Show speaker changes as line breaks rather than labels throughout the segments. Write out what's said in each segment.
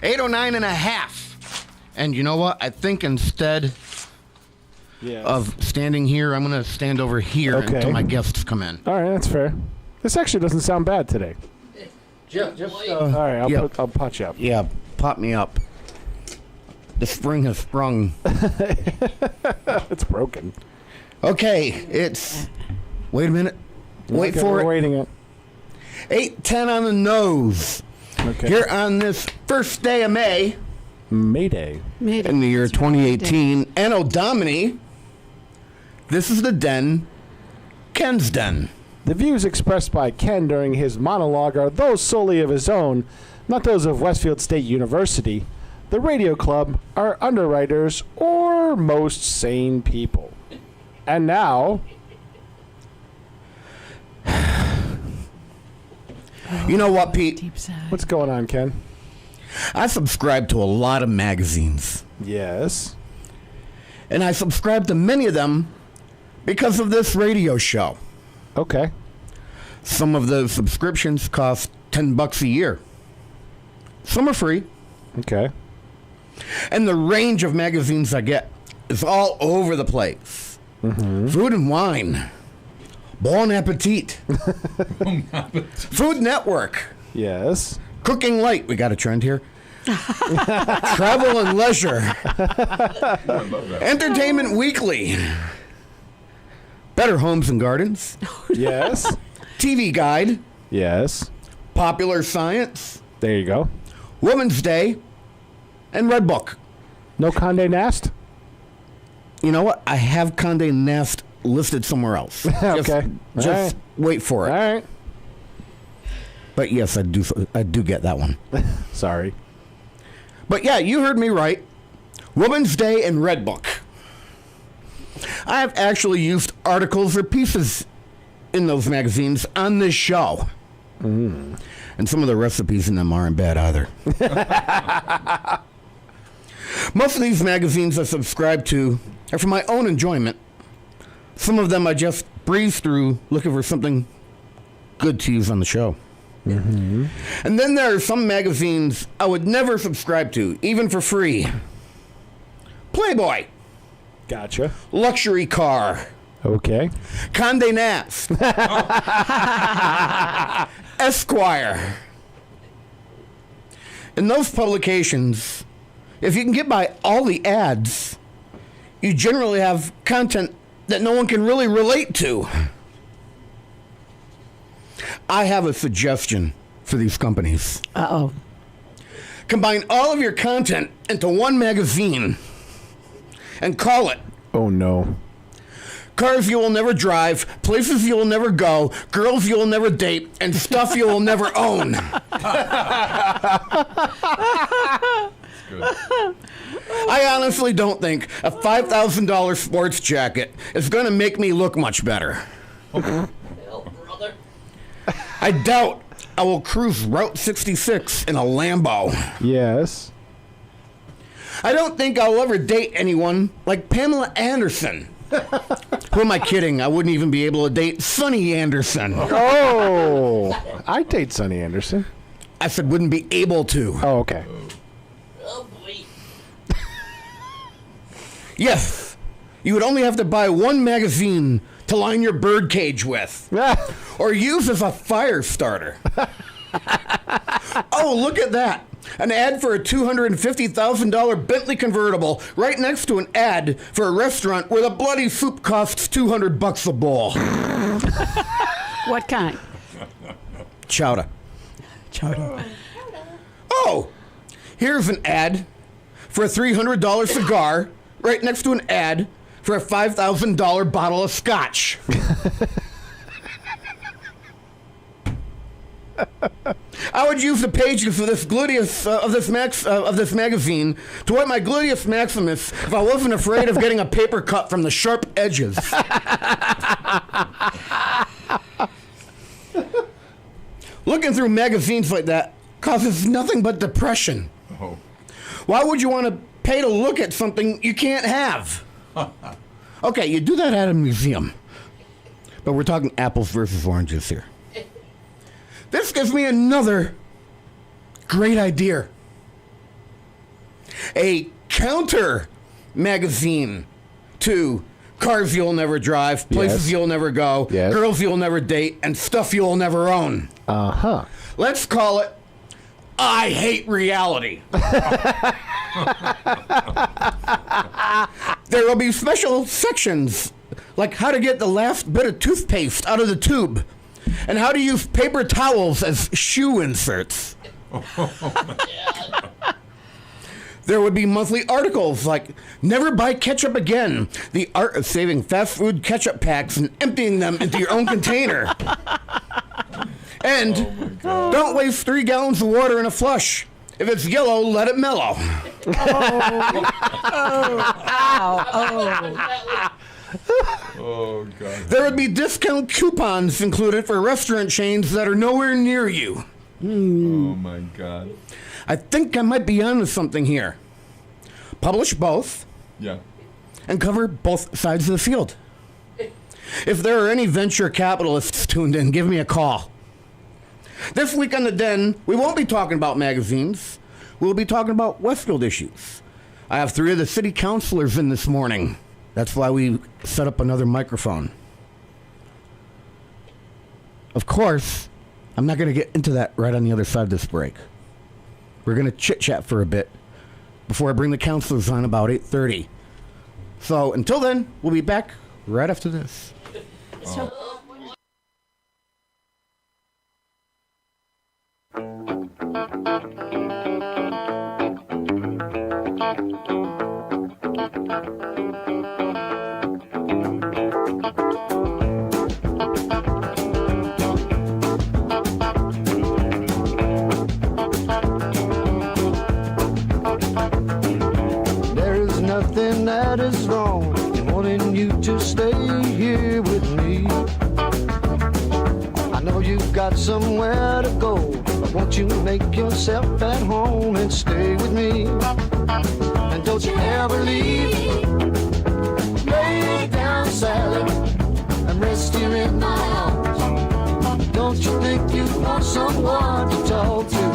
809 and a half. And you know what? I think instead of standing here, I'm going to stand over here until my guests come in.
All right, that's fair. This actually doesn't sound bad today.
All
right, I'll pot you up.
Yeah, pop me up. The spring has sprung.
It's broken.
Okay, it's... Wait a minute. Wait for
we're
it.
Waiting it.
8:10 on the nose.
Okay.
Here on this first day of May.
May Day.
In the year 2018. Anno Domini. This is the Den. Ken's Den.
The views expressed by Ken during his monologue are those solely of his own, not those of Westfield State University, the Radio Club, our underwriters, or most sane people. And now...
You know what, Pete?
What's going on, Ken?
I subscribe to a lot of magazines.
Yes.
And I subscribe to many of them because of this radio show.
Okay.
Some of those subscriptions cost $10 a year. Some are free.
Okay.
And the range of magazines I get is all over the place.
Mm-hmm.
Food and wine. Bon appetit. Food Network.
Yes.
Cooking Light. We got a trend here. Travel and Leisure. Entertainment Weekly. Better Homes and Gardens.
Yes.
TV Guide.
Yes.
Popular Science.
There you go.
Women's Day. And Red Book.
No Condé Nast?
You know what? I have Condé Nast listed somewhere else.
Okay.
Just wait for it.
All right.
But yes, I do get that one.
Sorry.
But yeah, you heard me right. Women's Day and Red Book. I have actually used articles or pieces in those magazines on this show.
Mm.
And some of the recipes in them aren't bad either. Most of these magazines I subscribe to are for my own enjoyment. Some of them I just breeze through looking for something good to use on the show.
Mm-hmm.
And then there are some magazines I would never subscribe to, even for free. Playboy.
Gotcha.
Luxury Car.
Okay.
Condé Nast. Esquire. In those publications, if you can get by all the ads, you generally have content that no one can really relate to. I have a suggestion for these companies.
Uh-oh.
Combine all of your content into one magazine and call it
Oh, no.
Cars You Will Never Drive, Places You Will Never Go, Girls You Will Never Date, and Stuff You Will Never Own. I honestly don't think a $5,000 sports jacket is going to make me look much better. I doubt I will cruise Route 66 in a Lambo.
Yes.
I don't think I'll ever date anyone like Pamela Anderson. Who am I kidding? I wouldn't even be able to date Sonny Anderson.
Oh, I'd date Sonny Anderson.
I said wouldn't be able to.
Oh, okay.
Oh, boy.
Yes, you would only have to buy one magazine to line your birdcage with. Or use as a fire starter. Oh, look at that. An ad for a $250,000 Bentley convertible right next to an ad for a restaurant where the bloody soup costs $200 a bowl.
What kind?
Chowder.
Chowder.
Oh, here's an ad for a $300 cigar right next to an ad for a $5,000 bottle of scotch. I would use the pages of this gluteus of this magazine to wet my gluteus maximus if I wasn't afraid of getting a paper cut from the sharp edges. Looking through magazines like that causes nothing but depression.
Oh.
Why would you want to pay to look at something you can't have? Okay, you do that at a museum, but we're talking apples versus oranges here. This gives me another great idea. a counter magazine to Cars You'll Never Drive, Places
Yes.
You'll Never Go,
Yes.
Girls You'll Never Date, and Stuff You'll Never Own.
Uh-huh.
Let's call it I Hate Reality. There will be special sections like how to get the last bit of toothpaste out of the tube and how to use paper towels as shoe inserts. There would be monthly articles like Never Buy Ketchup Again, the art of saving fast food ketchup packs and emptying them into your own container. And don't waste 3 gallons of water in a flush. If it's yellow, let it mellow.
Oh, God.
There would be discount coupons included for restaurant chains that are nowhere near you.
Oh, my God.
I think I might be onto something here. Publish both
Yeah.
and cover both sides of the field. If there are any venture capitalists tuned in, give me a call. This week on The Den, we won't be talking about magazines. We'll be talking about Westfield issues. I have 3 of the city councilors in this morning. That's why we set up another microphone. Of course, I'm not going to get into that right on the other side of this break. We're going to chit-chat for a bit before I bring the councilors on about 8:30. So until then, we'll be back right after this.
There's nothing that is wrong in wanting you to stay here with me. I know you've got somewhere to go, but won't you make yourself at home and stay with me? And don't you ever leave. Lay down, Sally, and rest here in my arms. Don't you think you want someone to talk to?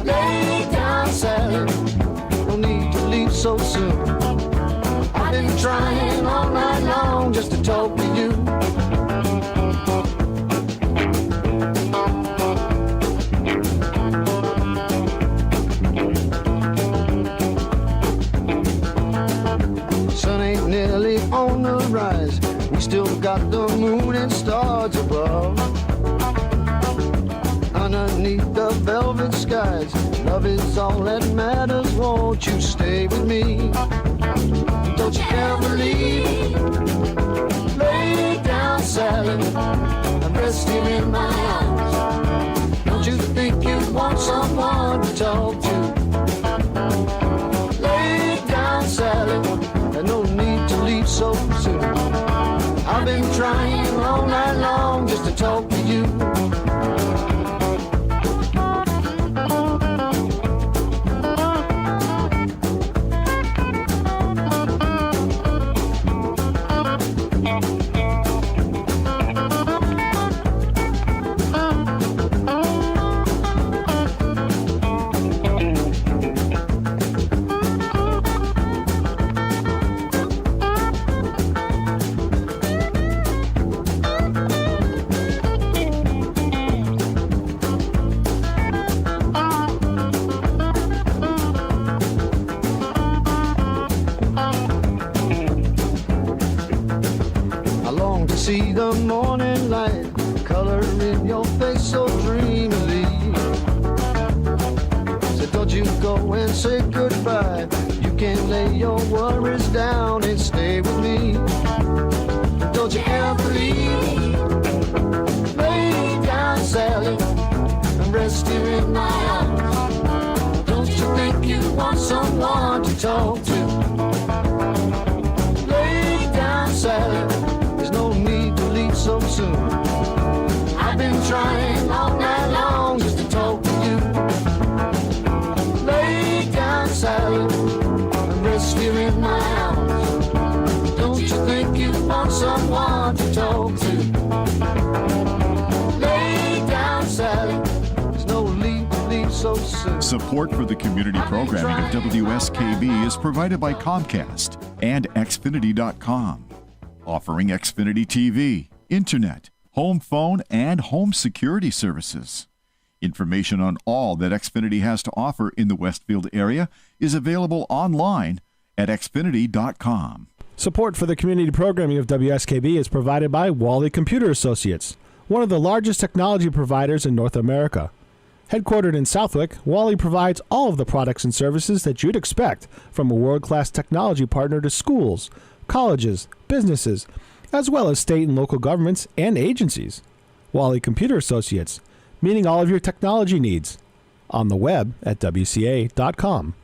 Lay down, Sally, no need to leave so soon. I've been trying all night long just to talk to you. Sun ain't nearly on the rise. We still got the moon and stars above. Underneath the velvet skies, love is all that matters. Won't you stay with me? Don't you ever leave. Lay down, Sally, and rest here in my arms. Don't you think you want someone to talk to? Lay down, Sally, and no need to leave so soon. I've been trying all night long just to talk to you. See the morning light, color in your face so dreamily. So don't you go and say goodbye. You can lay your worries down and stay with me. Don't you ever leave. Lay down, Sally, and rest here in my arms. Don't you think you want someone to talk to? Lay down, Sally, no need to leave so soon. I've been trying all night long just to talk to you. Lay down, Sally, and rest here in my arms. Don't you think you want someone to talk to? Lay down, Sally, there's no need to leave so soon.
Support for the community programming of WSKB is provided by Comcast and Xfinity.com, offering Xfinity TV, Internet, home phone, and home security services. Information on all that Xfinity has to offer in the Westfield area is available online at Xfinity.com.
Support for the community programming of WSKB is provided by Wally Computer Associates, one of the largest technology providers in North America. Headquartered in Southwick, Wally provides all of the products and services that you'd expect from a world-class technology partner to schools, colleges, businesses, as well as state and local governments and agencies. Wally Computer Associates, meeting all of your technology needs. On the web at WCA.com.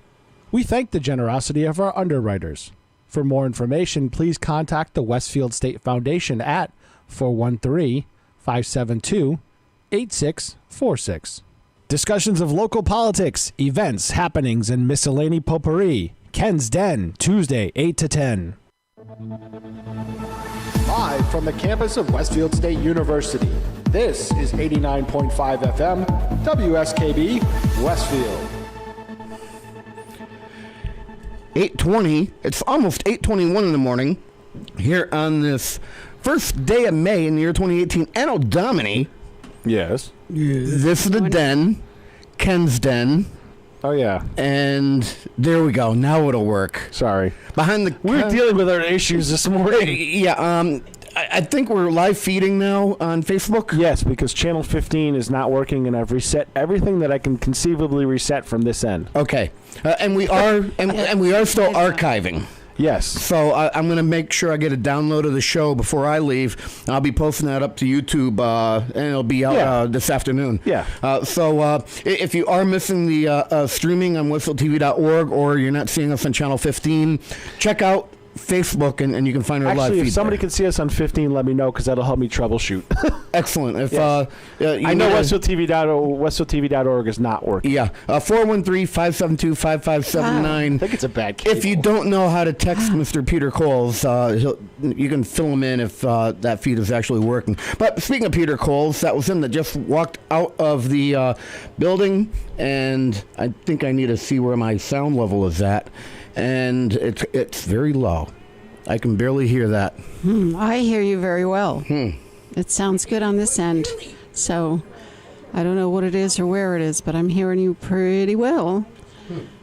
We thank the generosity of our underwriters. For more information, please contact the Westfield State Foundation at 413-572-8646. Discussions of local politics, events, happenings, and miscellany potpourri. Ken's Den, Tuesday, 8 to 10. Live from the campus of Westfield State University, this is 89.5 FM, WSKB, Westfield.
8:20. It's almost 8:21 in the morning here on this first day of May in the year 2018. Anno Domini.
Yes.
This is the Den, Ken's Den.
Oh, yeah.
And there we go. Now it'll work.
Sorry.
Behind the...
We're dealing with our issues this morning.
Yeah, I think we're live feeding now on Facebook.
Yes, because channel 15 is not working, and I've reset everything that I can conceivably reset from this end.
Okay, and we are and we are still archiving.
Yes.
So I'm going to make sure I get a download of the show before I leave. I'll be posting that up to YouTube, and it'll be out this afternoon.
Yeah.
So if you are missing the streaming on whistletv.org, or you're not seeing us on Channel 15, check out Facebook, and you can find our live feed.
If somebody
there.
can see us on 15, let me know, because that'll help me troubleshoot.
Excellent. If
yes. I know WestfieldTV.org is not working.
Yeah, 413-572-5579.
I think it's a bad cable.
If you don't know how to text Mr. Peter Coles, you can fill him in if that feed is actually working. But speaking of Peter Coles, that was him that just walked out of the building, and I think I need to see where my sound level is at. And it's very low. I can barely hear that.
I hear you very well. It sounds good on this end. So I don't know what it is or where it is, but I'm hearing you pretty well.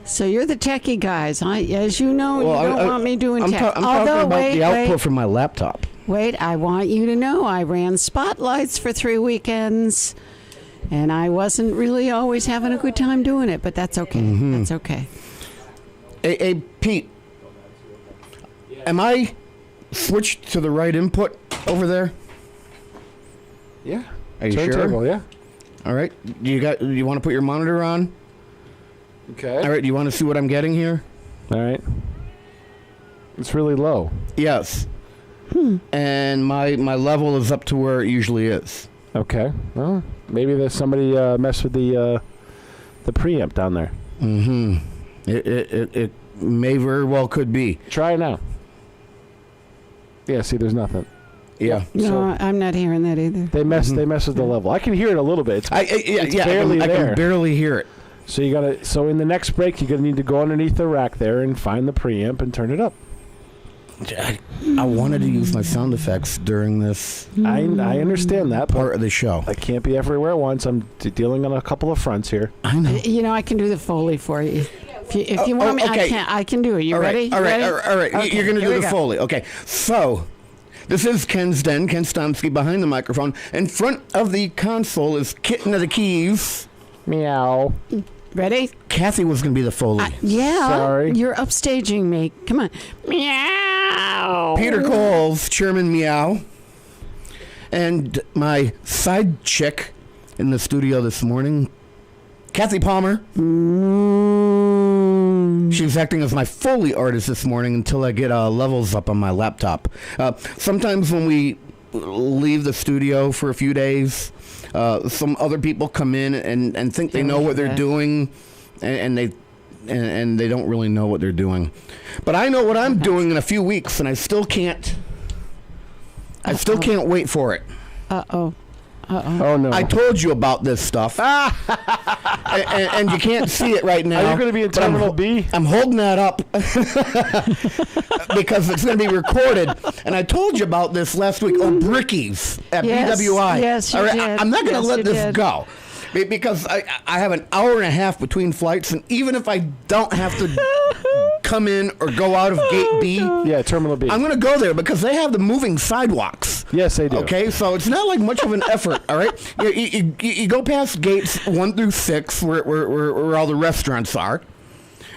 So you're the techie guys. As you know, you don't want me doing tech.
I'm talking about the output from my laptop.
Wait, I want you to know I ran spotlights for 3 weekends, and I wasn't really always having a good time doing it, but that's okay. That's okay.
Hey, Pete, am I switched to the right input over there?
Yeah.
Are you
Turntable,
sure?
yeah.
All right. You want to put your monitor on?
Okay.
All right. Do you want to see what I'm getting here?
All right. It's really low.
Yes. And my level is up to where it usually is.
Okay. Well, maybe there's somebody messed with the preamp down there.
Mm-hmm. It may very well could be.
Try it now. Yeah, see, there's nothing.
Yeah.
No, I'm not hearing that either.
They mess with the level. I can hear it a little bit. It's barely
I
there.
can barely hear it.
So so in the next break, you're gonna need to go underneath the rack there and find the preamp and turn it up.
I wanted to use my sound effects during this
I understand that
part of the show.
I can't be everywhere at once. I'm dealing on a couple of fronts here.
I know.
You know, I can do the Foley for you. If you want me,
okay.
I can do it. You ready?
All right.
Okay,
You're going to
here
do
we
the
go.
Foley. Okay. So, this is Ken's Den. Ken Stomsky behind the microphone. In front of the console is Kitten of the Keys.
Meow.
Ready?
Kathy was going to be the Foley.
Yeah.
Sorry.
You're upstaging me. Come on. Meow.
Peter Coles, Chairman Meow. And my side chick in the studio this morning, Kathy Palmer. She was acting as my Foley artist this morning until I get levels up on my laptop. Sometimes when we leave the studio for a few days, some other people come in and think they know what they're doing, and they don't really know what they're doing. But I know what I'm doing in a few weeks, and I still can't. I still can't wait for it.
Uh-oh.
Oh, no.
I told you about this stuff. and you can't see it right now.
Are you going to be in
but
Terminal B?
I'm holding that up because it's going to be recorded. And I told you about this last week. Oh, Brickies at BWI.
Yes, you did.
I'm not going to
Yes,
let
you
this
did.
go. Because I have an hour and a half between flights, and even if I don't have to come in or go out of Gate B,
Yeah, Terminal B.
I'm going to go there because they have the moving sidewalks.
Yes, they do.
Okay, so it's not like much of an effort, all right? You go past gates 1 through 6 where all the restaurants are,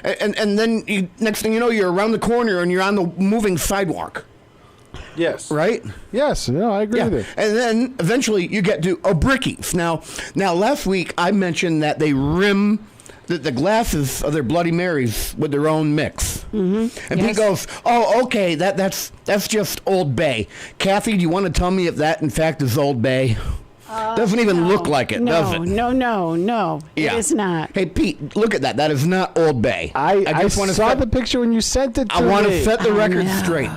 and then next thing you know, you're around the corner and you're on the moving sidewalk,
Yes.
right?
Yes, no, I agree with you.
And then eventually you get to Brickies. Now last week I mentioned that they rim the glasses of their Bloody Marys with their own mix. Mm-hmm. And
Yes.
Pete goes, "Oh, okay, that's just Old Bay." Kathy, do you want to tell me if that in fact is Old Bay? Doesn't even look like it, does it?
No.
Yeah.
It is not.
Hey, Pete, look at that. That is not Old Bay.
I
just want to
saw the picture when you sent it to
I want to
me.
set the record
know.
straight.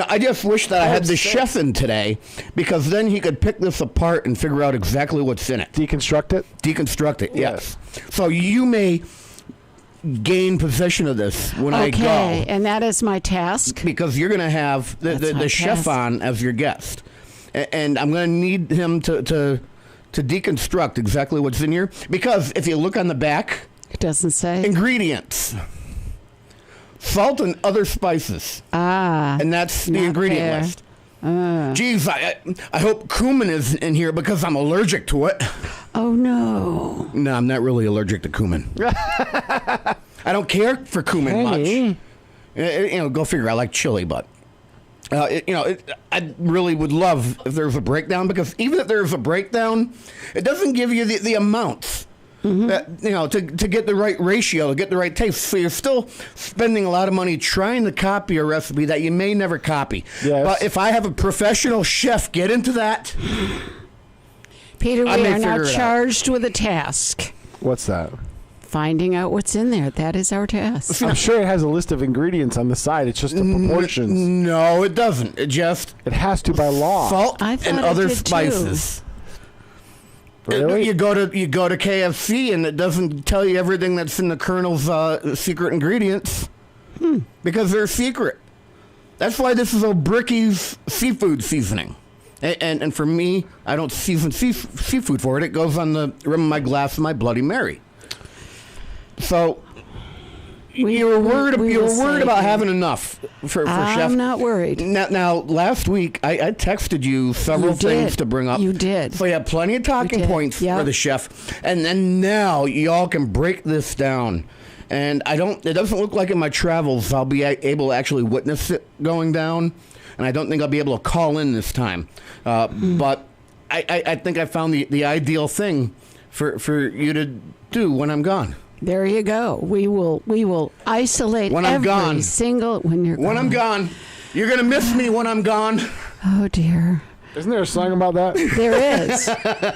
I just wish that I had the
upset.
chef in today, because then he could pick this apart and figure out exactly what's in it.
Deconstruct it?
Deconstruct it, yes. So you may gain possession of this when I go,
Okay, and that is my task.
because you're going to have
That's my
the chef
task.
on as your guest. And I'm going to need him to deconstruct exactly what's in here. Because if you look on the back,
It doesn't say.
ingredients. Salt and other spices. And that's the
not
ingredient
fair.
list. Geez, I hope cumin is in here because I'm allergic to it.
Oh, no.
No, I'm not really allergic to cumin. I don't care for cumin
Hey.
much. Go figure. I like chili, but I really would love if there was a breakdown, because even if there's a breakdown, it doesn't give you the amounts. That, to get the right ratio, to get the right taste. So you're still spending a lot of money trying to copy a recipe that you may never copy.
Yes.
But if I have a professional chef get into that,
Peter,
I
we
may
are now
figure it out.
charged with a task.
What's that?
Finding out what's in there. That is our task.
I'm sure it has a list of ingredients on the side. It's just the proportions.
no, it doesn't. It just
It has to by law.
salt
I thought
and
it
other
did too.
spices.
Really?
You go to KFC and it doesn't tell you everything that's in the Colonel's secret ingredients because they're secret. That's why this is O'Bricky's seafood seasoning. And for me, I don't season seafood for it. It goes on the rim of my glass of my Bloody Mary. So you were worried about having enough for chef.
I'm not worried.
Now, last week, I texted you several
You
things
did.
to bring up.
You did.
So you have plenty of talking
did.
points
Yep.
for the chef. And then now y'all can break this down. And it doesn't look like in my travels I'll be able to actually witness it going down. And I don't think I'll be able to call in this time. But I think I found the ideal thing for you to do when I'm gone.
There you go. We will isolate
When I'm
every
gone.
single when you're
When I'm gone, you're going to miss me when I'm gone.
Oh dear.
Isn't there a song about that?
There is.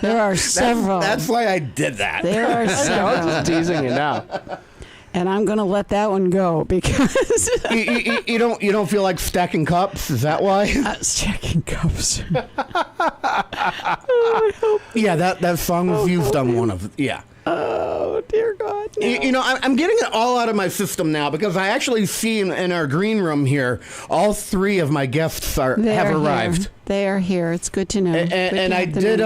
There are several.
That's why I did that.
There are
I'm
several.
just teasing you now.
And I'm going to let that one go because
you don't feel like stacking cups? Is that why?
I was checking cups.
Yeah, that song was used on one of
Oh dear God. No.
I'm getting it all out of my system now because I actually see in our green room here, all three of my guests have arrived.
Here. They are here. It's good to know. Good
And
to
I
have them
did
in.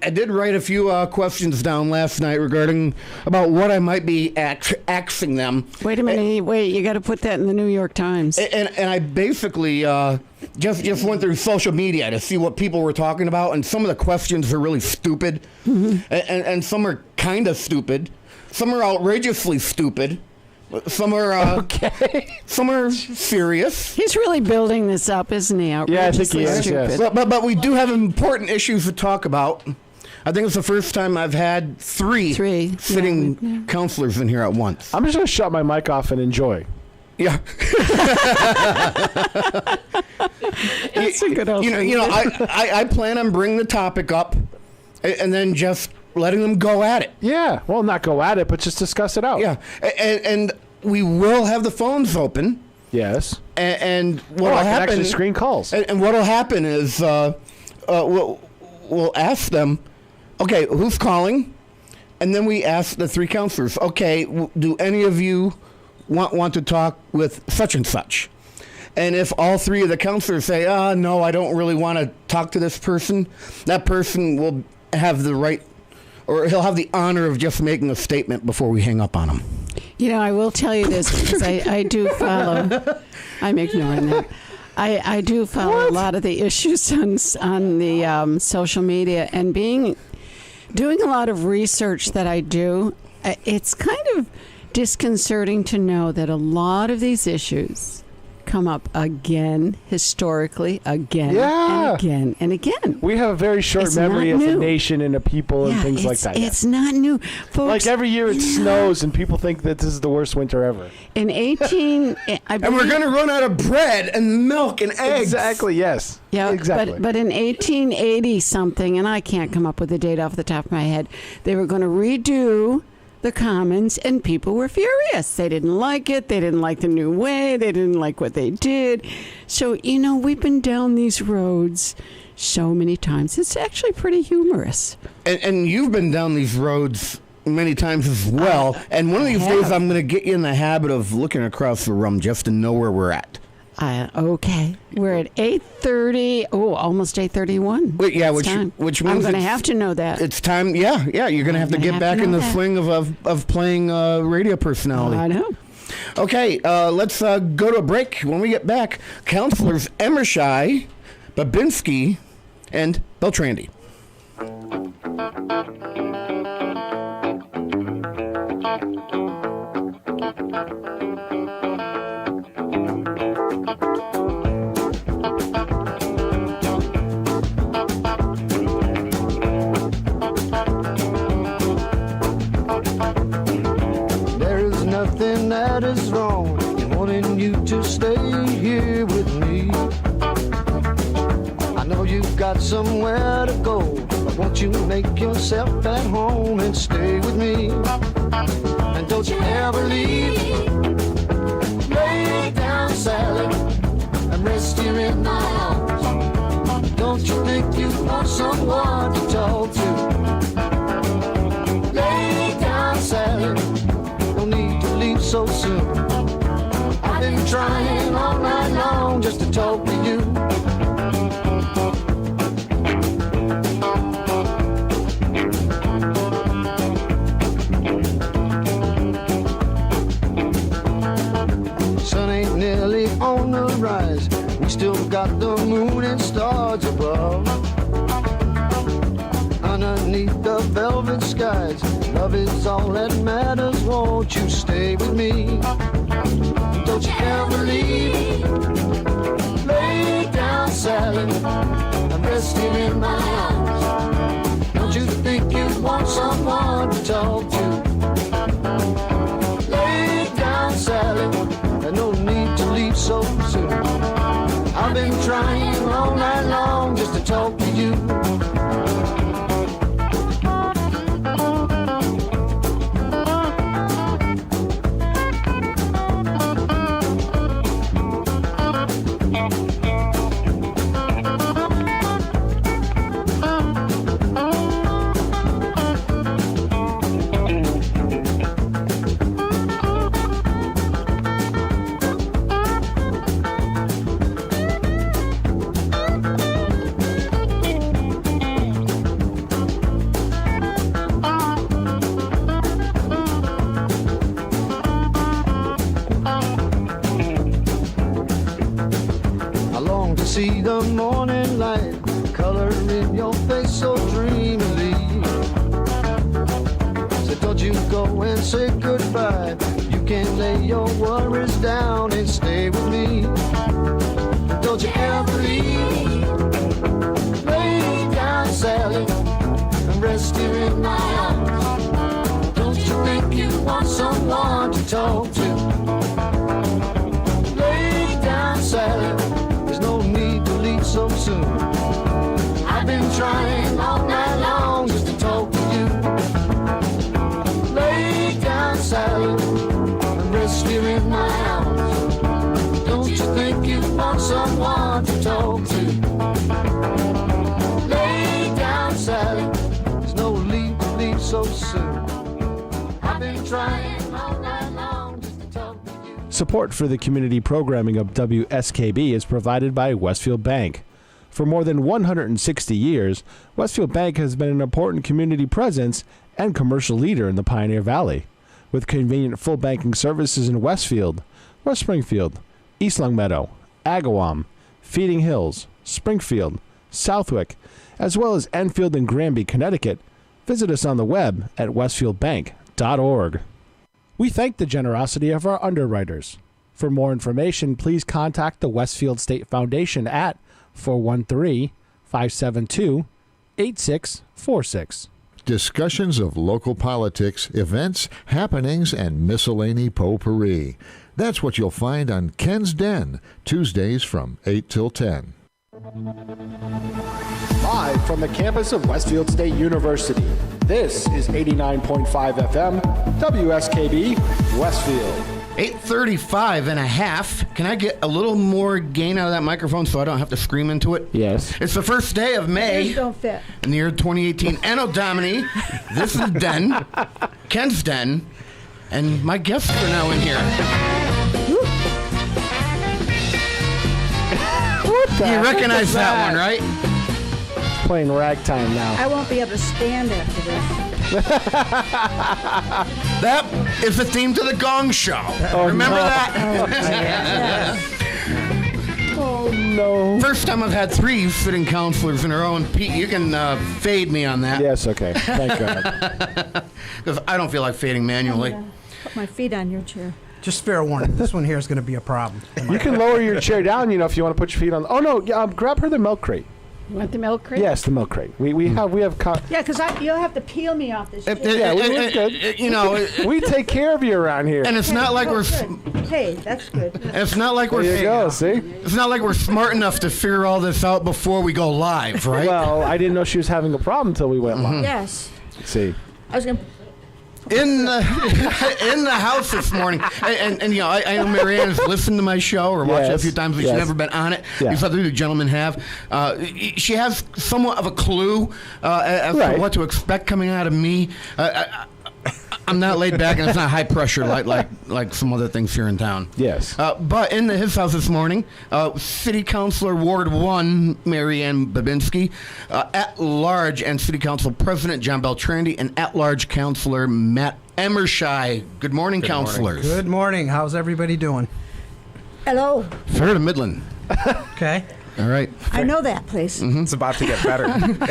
I did write a few questions down last night regarding about what I might be axing them.
Wait a minute. Wait. You got to put that in the New York Times.
And I basically just went through social media to see what people were talking about, and some of the questions are really stupid, and some are kind of stupid, some are outrageously stupid, some are some are serious.
He's really building this up, isn't he?
Yeah, I think he
Outrageously
is,
stupid.
yes.
But we do have important issues to talk about. I think it's the first time I've had three sitting counselors in here at once.
I'm just going to shut my mic off and enjoy.
Yeah.
That's a good alternative.
I plan on bringing the topic up and then just letting them go at it.
Yeah. Well, not go at it, but just discuss it out.
Yeah. And we will have the phones open.
Yes.
And what
I
will
can
happen?
actually screen calls.
And what will happen is we'll ask them, okay, who's calling? And then we ask the three counselors, okay, do any of you want to talk with such and such? And if all three of the counselors say, no, I don't really want to talk to this person, that person will have the right, or he'll have the honor of just making a statement before we hang up on him.
You know, I will tell you this because I do follow. I'm ignoring that. I do follow a lot of the issues on the social media, and doing a lot of research that I do, it's kind of disconcerting to know that a lot of these issues come up again, historically, again and again and again.
We have a very short memory as a nation and a people and things like that.
It's not new. Folks,
like every year it snows and people think that this is the worst winter ever.
In 18...
and we're going to run out of bread and milk and eggs.
Exactly, yes.
Yeah,
exactly.
But in 1880-something, and I can't come up with the date off the top of my head, they were going to redo the Commons, and people were furious. They didn't like it. They didn't like the new way. They didn't like what they did. So, we've been down these roads so many times. It's actually pretty humorous.
And you've been down these roads many times as well. And one of these days, I'm going to get you in the habit of looking across the room just to know where we're at.
Okay. We're at 8:30. Oh, almost 8:31.
Which means
I'm going to have to know that.
It's time. Yeah. You're going to have to get back in the swing of playing radio personality.
I know.
Okay. Let's go to a break. When we get back, councilors Emmershy, Babinski, and Beltrandi.
Nothing that is wrong in wanting you to stay here with me. I know you've got somewhere to go, but won't you make yourself at home and stay with me? And don't you ever leave. Lay down, Sally, and rest here in my arms. Don't you think you want someone to talk to? Lay down, Sally, no need to leave so soon. I've been trying all night long just to talk to you. Sun ain't nearly on the rise. We still got the moon and stars above. Underneath the velvet skies, love is all that matters. Won't you stay with me? Don't you ever leave. Lay down, Sally, and rest here in my arms. Don't you think you want someone to talk to? Lay down, Sally, and no need to leave so soon. I've been trying all night long just to talk to you. See the morning light, color in your face so dreamily. So don't you go and say goodbye. You can lay your worries down and stay with me. Don't you ever leave. Lay down, Sally, and rest here in my arms. Don't you think you want someone to talk to? Lay down, Sally, there's no need to leave so soon. I've been trying all night long just to talk to you. Lay down, Sally, and rest here in my arms. Don't you think you want someone to talk to? Lay down, Sally, there's no so soon. I've been trying all night long just to talk to you.
Support for the community programming of WSKB is provided by Westfield Bank. For more than 160 years, Westfield Bank has been an important community presence and commercial leader in the Pioneer Valley. With convenient full banking services in Westfield, West Springfield, East Longmeadow, Agawam, Feeding Hills, Springfield, Southwick, as well as Enfield and Granby, Connecticut, visit us on the web at westfieldbank.org. We thank the generosity of our underwriters. For more information, please contact the Westfield State Foundation at 413-572-8646.
Discussions of local politics, events, happenings, and miscellany potpourri. That's what you'll find on Ken's Den, Tuesdays from 8 till 10.
Live from the campus of Westfield State University, this is 89.5 FM, WSKB, Westfield.
8:35 and a half. Can I get a little more gain out of that microphone so I don't have to scream into it?
Yes.
It's the first day of May
Don't fit.
in the year 2018. Anno Domini. This is Den, Ken's Den, and my guests are now in here. You recognize that one, right?
Playing ragtime now.
I won't be able to stand after this.
That is the theme to the Gong Show. Remember that?
Oh, no.
First time I've had 3 sitting counselors in a row, and Pete, you can fade me on that.
Yes, okay. Thank God.
Because I don't feel like fading manually.
Put my feet on your chair.
Just fair warning, this one here is going to be a problem.
You can lower your chair down, if you want to put your feet on. Oh, no, grab her the milk crate.
You want the milk crate?
Yes, the milk crate. We have.
Yeah, because you'll have to peel me off this chair.
Yeah, we look good. We take care of you around here.
And it's not like we're.
Good. Hey, that's good.
It's not like we're.
There you go. See.
It's not like we're smart enough to figure all this out before we go live, right?
Well, I didn't know she was having a problem until we went live.
Yes.
See.
I was going to...
In the house this morning, and I know Marianne has listened to my show or watched it a few times, but she's never been on it.
Yeah.
These other 2 gentlemen have. She has somewhat of a clue as to what to expect coming out of me. I'm not laid back, and it's not high pressure like some other things here in town.
Yes.
But in his house this morning, City Councilor Ward 1, Marianne Babinski, at-large and City Council President John Beltrandi, and at-large Councilor Matt Emmershy. Good morning, councilors.
Good morning. How's everybody doing?
Hello.
Fair to Midland.
Okay.
All right.
I know that place.
It's about to get better.
And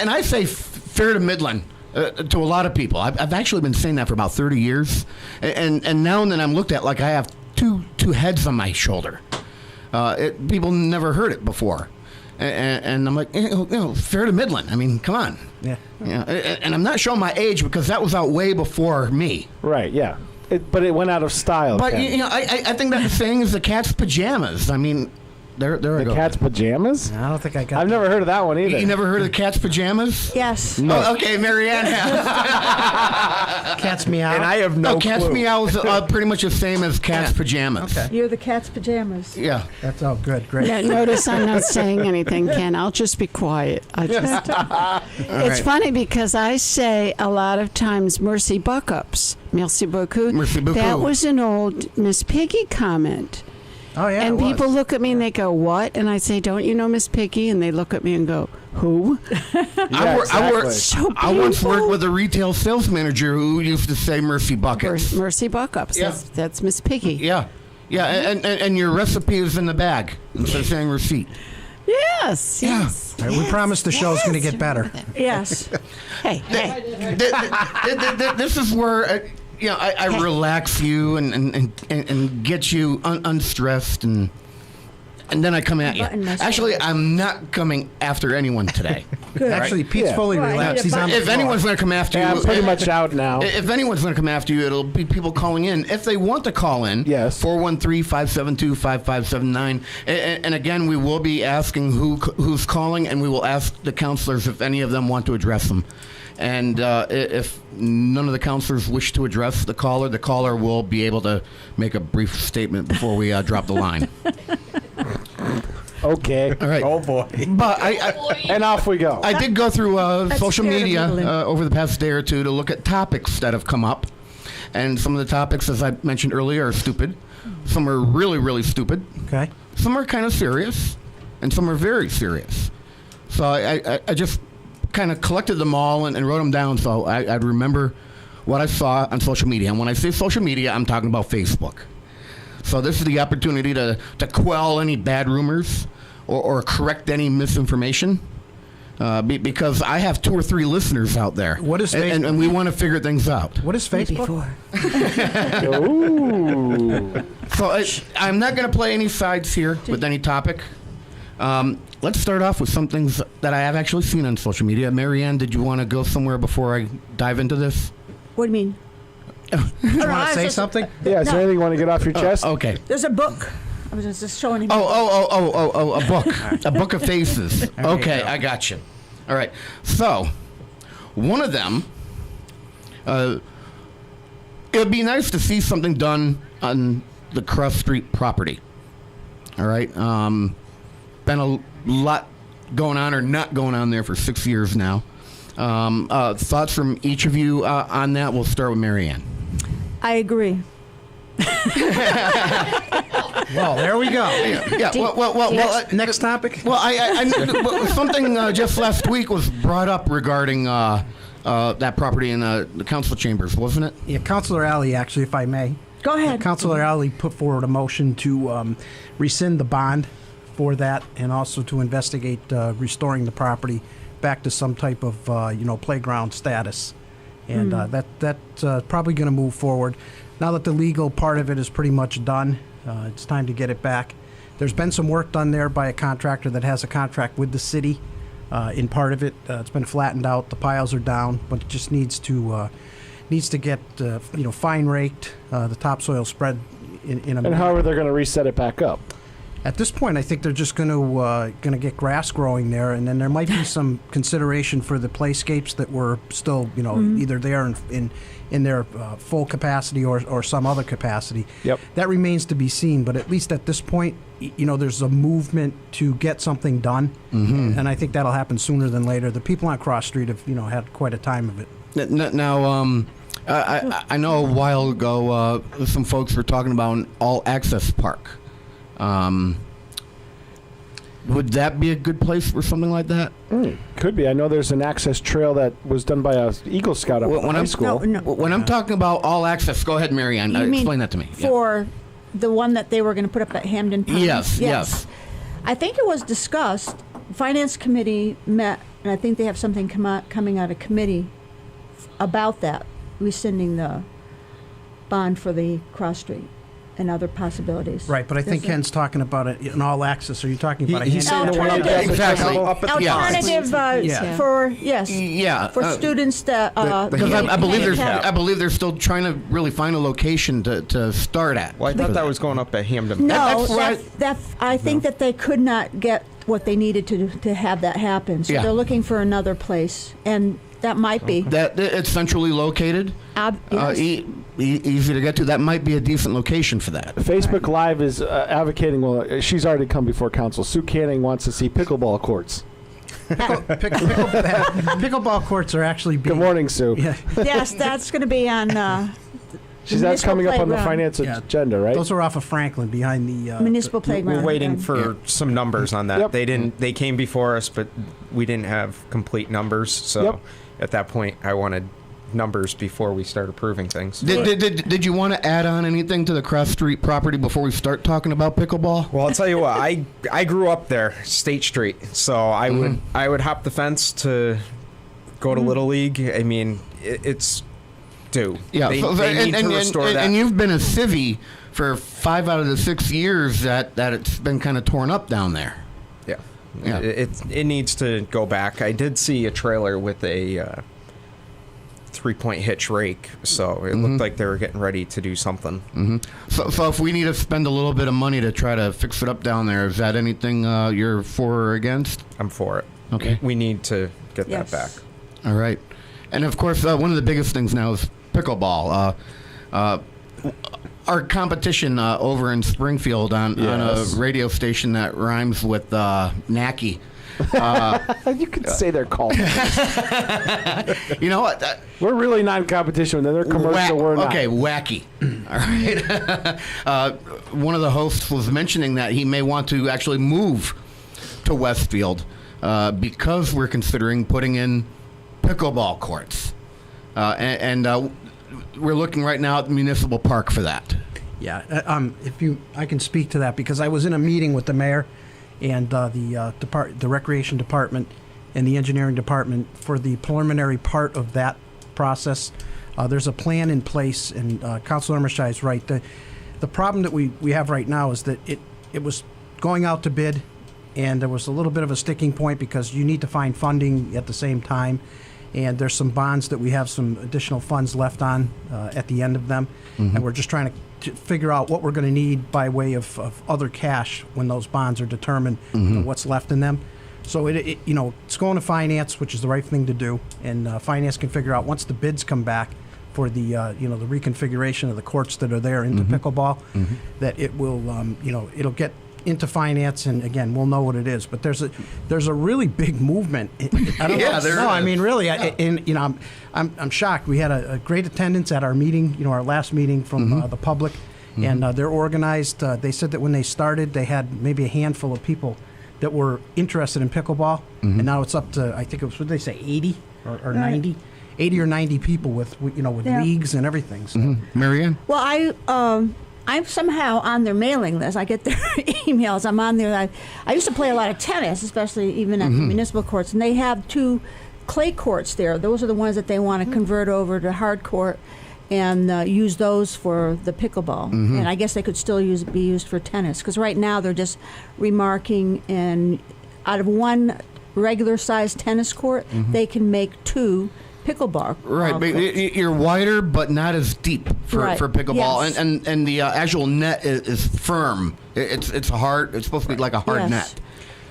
I say fair to Midland. To a lot of people. I've actually been saying that for about 30 years. And now and then I'm looked at like I have two heads on my shoulder. People never heard it before. And I'm like, fair to Midland. I mean, come on.
Yeah.
And I'm not showing my age because that was out way before me.
Right, yeah. But it went out of style.
But,
Ken.
I think that saying is the cat's pajamas. I mean, there I go.
The cat's pajamas?
I don't think I got
I've never heard of that one either.
You never heard of the cat's pajamas?
Yes.
No.
Oh, okay, Marianne has.
Cat's meow.
And I have no
cat's
clue.
meow is pretty much the same as cat's pajamas.
Okay.
You're the cat's pajamas.
Yeah.
That's all good. Great.
Yeah, notice I'm not saying anything, Ken. I'll just be quiet. It's funny because I say a lot of times mercy buck-ups. Merci beaucoup.
Merci beaucoup.
That was an old Miss Piggy comment.
Oh, yeah.
And
it was.
people look at me and they go, what? And I say, don't you know Miss Piggy? And they look at me and go, who?
I once worked with a retail sales manager who used to say mercy buckets.
Mercy buck-ups.
Yeah.
That's Miss Piggy.
Yeah. Yeah, and your recipe is in the bag instead of saying receipt.
Yes.
Yeah.
Yes.
All right, we promise the show's going to get better.
Yes.
Hey.
This is where I relax you and get you unstressed and then I come at you. Actually, I'm not coming after anyone today.
Good.
Actually, Pete's fully
Well, I
relaxed.
need
He's
a
on the
If
floor.
anyone's going to come after you,
I'm pretty much out now.
If anyone's going to come after you, it'll be people calling in. If they want to call in,
Yes.
413-572-5579. And again, we will be asking who's calling, and we will ask the counselors if any of them want to address them. And if none of the counselors wish to address the caller will be able to make a brief statement before we drop the line.
Okay.
All right.
Oh boy.
But
And off we go.
I did go through social
scared of
media
middling.
over the past day or two to look at topics that have come up. And some of the topics, as I mentioned earlier, are stupid. Some are really, really stupid.
Okay.
Some are kind of serious. And some are very serious. So I just kind of collected them all and wrote them down so I'd remember what I saw on social media. And when I say social media, I'm talking about Facebook. So this is the opportunity to quell any bad rumors or correct any misinformation. Because I have 2 or 3 listeners out there.
What is
and we want to figure things out.
What is Facebook?
Ooh.
So I'm not going to play any sides here with any topic. Let's start off with some things that I have actually seen on social media. Marianne, did you want to go somewhere before I dive into this?
What do you mean?
You want to say something?
Yeah, is there
No.
anything you want to get off your chest?
Okay.
There's a book. I was just showing him.
Oh, a book. A book of faces. Okay, I got you. All right. So, one of them, it would be nice to see something done on the Cross Street property. All right. Been a lot going on or not going on there for 6 years now. Thoughts from each of you on that? We'll start with Marianne.
I agree.
Well, there we go.
Yeah. Well,
Next topic.
Well, something just last week was brought up regarding that property in the council chambers, wasn't it?
Yeah, Councilor Alley, actually, if I may.
Go ahead.
Councilor Alley put forward a motion to rescind the bond for that and also to investigate restoring the property back to some type of playground status. And that's probably going to move forward. Now that the legal part of it is pretty much done, it's time to get it back. There's been some work done there by a contractor that has a contract with the city. In part of it, it's been flattened out. The piles are down, but it just needs to get fine raked. The topsoil spread in a.
And how are they going to reset it back up?
At this point, I think they're just going to get grass growing there, and then there might be some consideration for the playscapes that were still, either there in their full capacity or some other capacity.
Yep.
That remains to be seen, but at least at this point, there's a movement to get something done, and I think that'll happen sooner than later. The people on Cross Street have, had quite a time of it.
Now, I know a while ago some folks were talking about an all-access park. Would that be a good place for something like that?
Could be. I know there's an access trail that was done by a Eagle Scout up at high school.
When I'm talking about all access, go ahead, Marianne.
You mean
Explain that to me.
For the one that they were going to put up at Hamden Pond?
Yes.
I think it was discussed. Finance committee met, and I think they have something coming out of committee about that, rescinding the bond for the Cross Street and other possibilities.
Right, but I think Ken's talking about an all-access. Are you talking about
He's saying the one
Alternative.
Exactly.
up at the
Alternative
Yeah.
for students that
Because I believe
handicap.
I believe they're still trying to really find a location to start at.
Well, I thought that was going up at Hamden.
No,
That's right.
I think that they could not get what they needed to have that happen. So
Yeah.
they're looking for another place, and that might be.
That it's centrally located,
Yes.
easy to get to. That might be a decent location for that.
Facebook Live is advocating, well, she's already come before council. Sue Canning wants to see pickleball courts.
Pickleball courts are actually being...
Good morning, Sue.
Yeah.
Yes, that's going to be on.
That's coming up on the
playground.
finance agenda, right?
Those are off of Franklin behind the...
Municipal playground.
We're waiting for some numbers on that.
Yep.
They came before us, but we didn't have complete numbers. So
Yep.
at that point, I wanted numbers before we start approving things.
Did you want to add on anything to the Cross Street property before we start talking about pickleball?
Well, I'll tell you what. I grew up there, State Street, so I would hop the fence to go to Little League. I mean, it's due.
Yeah,
they need to restore that.
And you've been a civvy for 5 out of the 6 years that it's been kind of torn up down there.
Yeah. It needs to go back. I did see a trailer with a 3-point hitch rake, so it looked like they were getting ready to do something.
So if we need to spend a little bit of money to try to fix it up down there, is that anything you're for or against?
I'm for it.
Okay.
We need to get
Yes.
that back.
All right. And of course, one of the biggest things now is pickleball. our competition over in Springfield on a radio station that rhymes with Nacky.
You could say they're called.
You know what?
We're really not in competition. They're commercial. We're not.
Okay, wacky. All right. One of the hosts was mentioning that he may want to actually move to Westfield because we're considering putting in pickleball courts. And we're looking right now at the municipal park for that.
Yeah, I can speak to that because I was in a meeting with the mayor and the recreation department and the engineering department for the preliminary part of that process. There's a plan in place, and Councilor Emmershy is right. The problem that we have right now is that it was going out to bid, and there was a little bit of a sticking point because you need to find funding at the same time. And there's some bonds that we have some additional funds left on at the end of them. Mm-hmm. And we're just trying to figure out what we're going to need by way of other cash when those bonds are determined, what's left in them. So it's going to finance, which is the right thing to do. And finance can figure out once the bids come back for the the reconfiguration of the courts that are there into pickleball, that it will it'll get into finance, and again, we'll know what it is. But there's a really big movement. I don't know. No, I mean, really, I'm shocked. We had a great attendance at our meeting, our last meeting from the public, and they're organized. They said that when they started, they had maybe a handful of people that were interested in pickleball, and now it's up to, I think it was, what did they say, 80 or 90? 80 or 90 people with leagues and everything. So.
Marianne?
Well, I'm somehow on their mailing list. I get their emails. I'm on there. I used to play a lot of tennis, especially even at the municipal courts, and they have 2 clay courts there. Those are the ones that they want to convert over to hard court and use those for the pickleball. And I guess they could still be used for tennis, because right now they're just remarking, and out of one regular-sized tennis court, they can make 2 pickleball.
Right, but you're wider, but not as deep for pickleball,
yes.
and the actual net is firm. It's hard. It's supposed to be like a hard net.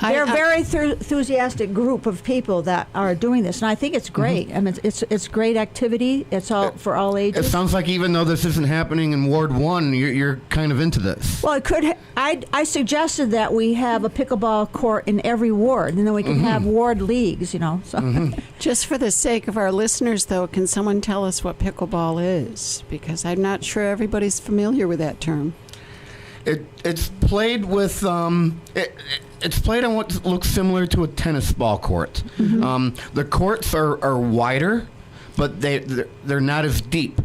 They're a very enthusiastic group of people that are doing this, and I think it's great. I mean, it's great activity. It's all for all ages.
It sounds like even though this isn't happening in Ward 1, you're kind of into this.
Well, it could. I suggested that we have a pickleball court in every ward, and then we can have ward leagues. So.
Just for the sake of our listeners, though, can someone tell us what pickleball is? Because I'm not sure everybody's familiar with that term.
It's played with it's played on what looks similar to a tennis ball court. The courts are wider, but they're not as deep,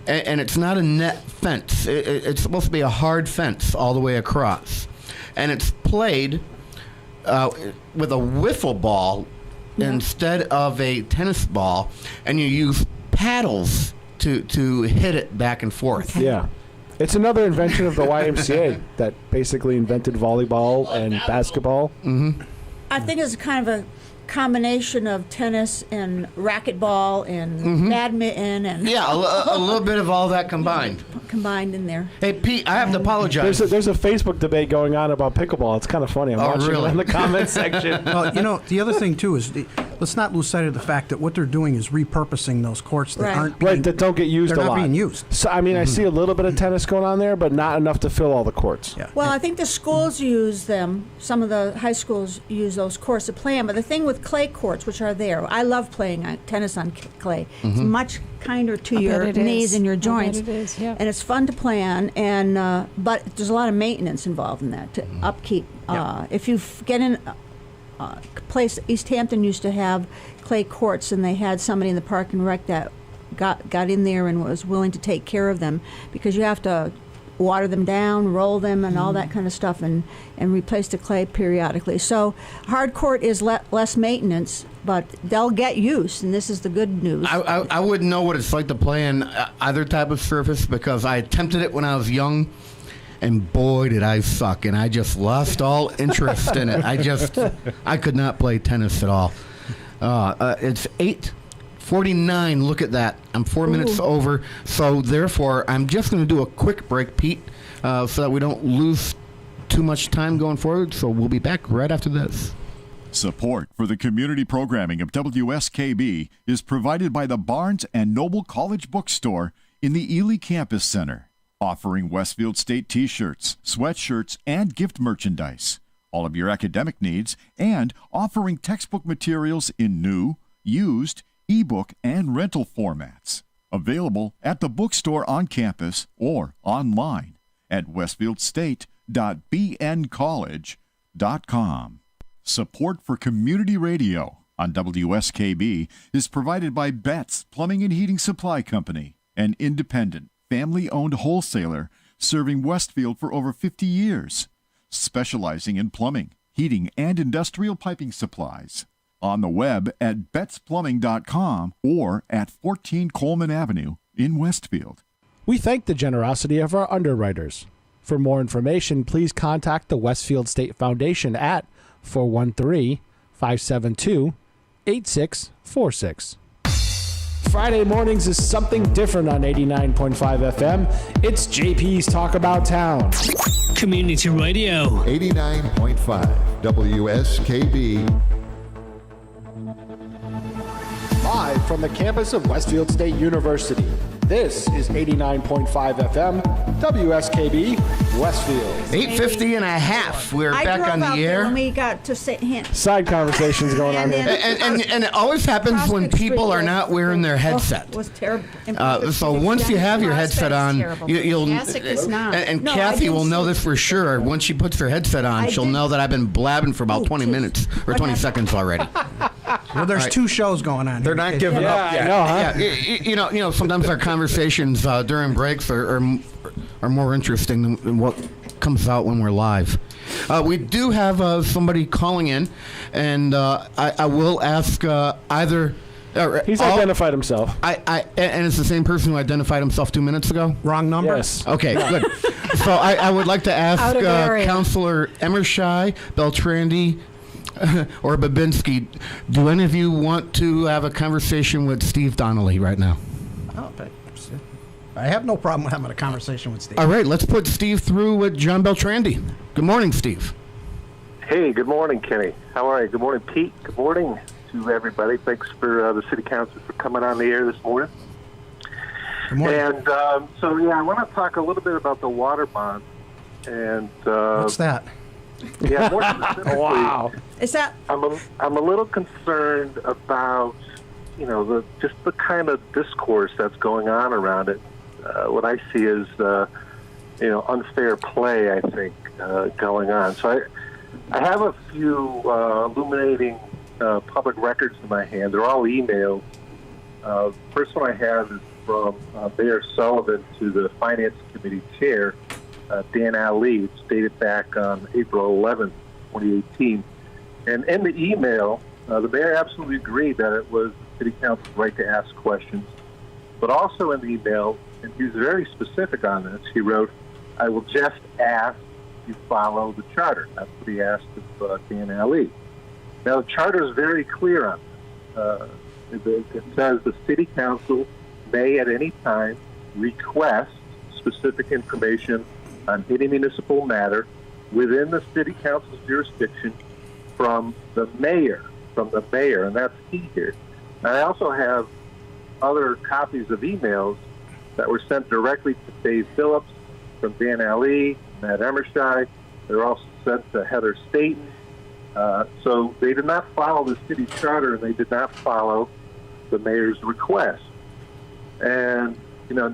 and it's not a net fence. It's supposed to be a hard fence all the way across, and it's played with a wiffle ball instead of a tennis ball, and you use paddles to hit it back and forth.
Yeah. It's another invention of the YMCA that basically invented volleyball and basketball.
I think it's kind of a combination of tennis and racquetball and badminton and
a little bit of all that combined
in there.
Hey Pete, I have to apologize.
There's a Facebook debate going on about pickleball. It's kind of funny. I'm watching it in the comments section.
Well, the other thing too is let's not lose sight of the fact that what they're doing is repurposing those courts that aren't
that don't get used a lot.
They're not being used.
So I mean, I see a little bit of tennis going on there, but not enough to fill all the courts.
Yeah.
Well, I think the schools use them. Some of the high schools use those courts to play on. But the thing with clay courts, which are there, I love playing tennis on clay. It's much kinder to your knees and your joints.
I bet it is, yeah.
And it's fun to play on. And but there's a lot of maintenance involved in that to upkeep. If you get in place, East Hampton used to have clay courts, and they had somebody in the Park and Rec that got in there and was willing to take care of them, because you have to water them down, roll them, and all that kind of stuff, and replace the clay periodically. So hard court is less maintenance, but they'll get used, and this is the good news.
I wouldn't know what it's like to play in either type of surface, because I attempted it when I was young, and boy did I suck, and I just lost all interest in it. I could not play tennis at all. It's 8:49. Look at that. I'm 4 minutes over. So therefore, I'm just going to do a quick break, Pete, so that we don't lose too much time going forward. So we'll be back right after this.
Support for the community programming of WSKB is provided by the Barnes & Noble College Bookstore in the Ely Campus Center. offering Westfield State t-shirts, sweatshirts, and gift merchandise, all of your academic needs, and offering textbook materials in new, used, ebook, and rental formats. Available at the bookstore on campus or online at westfieldstate.bncollege.com. Support for community radio on WSKB is provided by Betts Plumbing and Heating Supply Company, an independent, family-owned wholesaler serving Westfield for over 50 years, specializing in plumbing, heating, and industrial piping supplies. On the web at bettsplumbing.com or at 14 Coleman Avenue in Westfield.
We thank the generosity of our underwriters. For more information, please contact the Westfield State Foundation at 413-572-8646. Friday mornings is something different on 89.5 FM. It's JP's Talk About Town.
Community Radio.
89.5 WSKB.
Live from the campus of Westfield State University. This is 89.5 FM, WSKB, Westfield.
8:50 and a half. We're back on the air.
When we got to sit here.
Side conversations going on here.
And it always happens when people are not wearing their headset.
It was terrible.
So once you have your headset on, you'll and
No,
Kathy
I
will
didn't
know
see
this for sure. Once she puts her headset on, she'll know that I've been blabbing for about 20 minutes or 20 seconds already.
Well, there's two shows going on.
They're not giving up yet.
I know, huh?
Yeah, you know, sometimes our conversations during breaks are more interesting than what comes out when we're live. We do have somebody calling in, and I will ask either.
He's identified himself.
And it's the same person who identified himself 2 minutes ago?
Wrong number?
Yes.
Okay, good. So I would like to ask Councilor Emmershy, Beltrandi, or Babinski, do any of you want to have a conversation with Steve Donnelly right now?
Oh, I have no problem with having a conversation with Steve.
All right, let's put Steve through with John Beltrandi. Good morning, Steve.
Hey, good morning, Kenny. How are you? Good morning, Pete. Good morning to everybody. Thanks for the city council for coming on the air this morning.
Good morning.
And I want to talk a little bit about the water bond. And
what's that?
Yeah, more specifically,
wow.
Is that?
I'm a little concerned about the kind of discourse that's going on around it. What I see is unfair play, I think, going on. So I have a few illuminating public records in my hand. They're all emails. First one I have is from Mayor Sullivan to the Finance Committee Chair, Dan Ali. It's dated back on April 11th, 2018. And in the email, the mayor absolutely agreed that it was the city council's right to ask questions. But also in the email, and he was very specific on this, he wrote, "I will just ask you follow the charter." That's what he asked of Dan Ali. Now, the charter is very clear on this. It says the city council may at any time request specific information on any municipal matter within the city council's jurisdiction from the mayor, and that's key here. And I also have other copies of emails that were sent directly to Dave Phillips from Dan Ali, Matt Emmershy. They're also sent to Heather Staten. So they did not follow the city charter, and they did not follow the mayor's request. And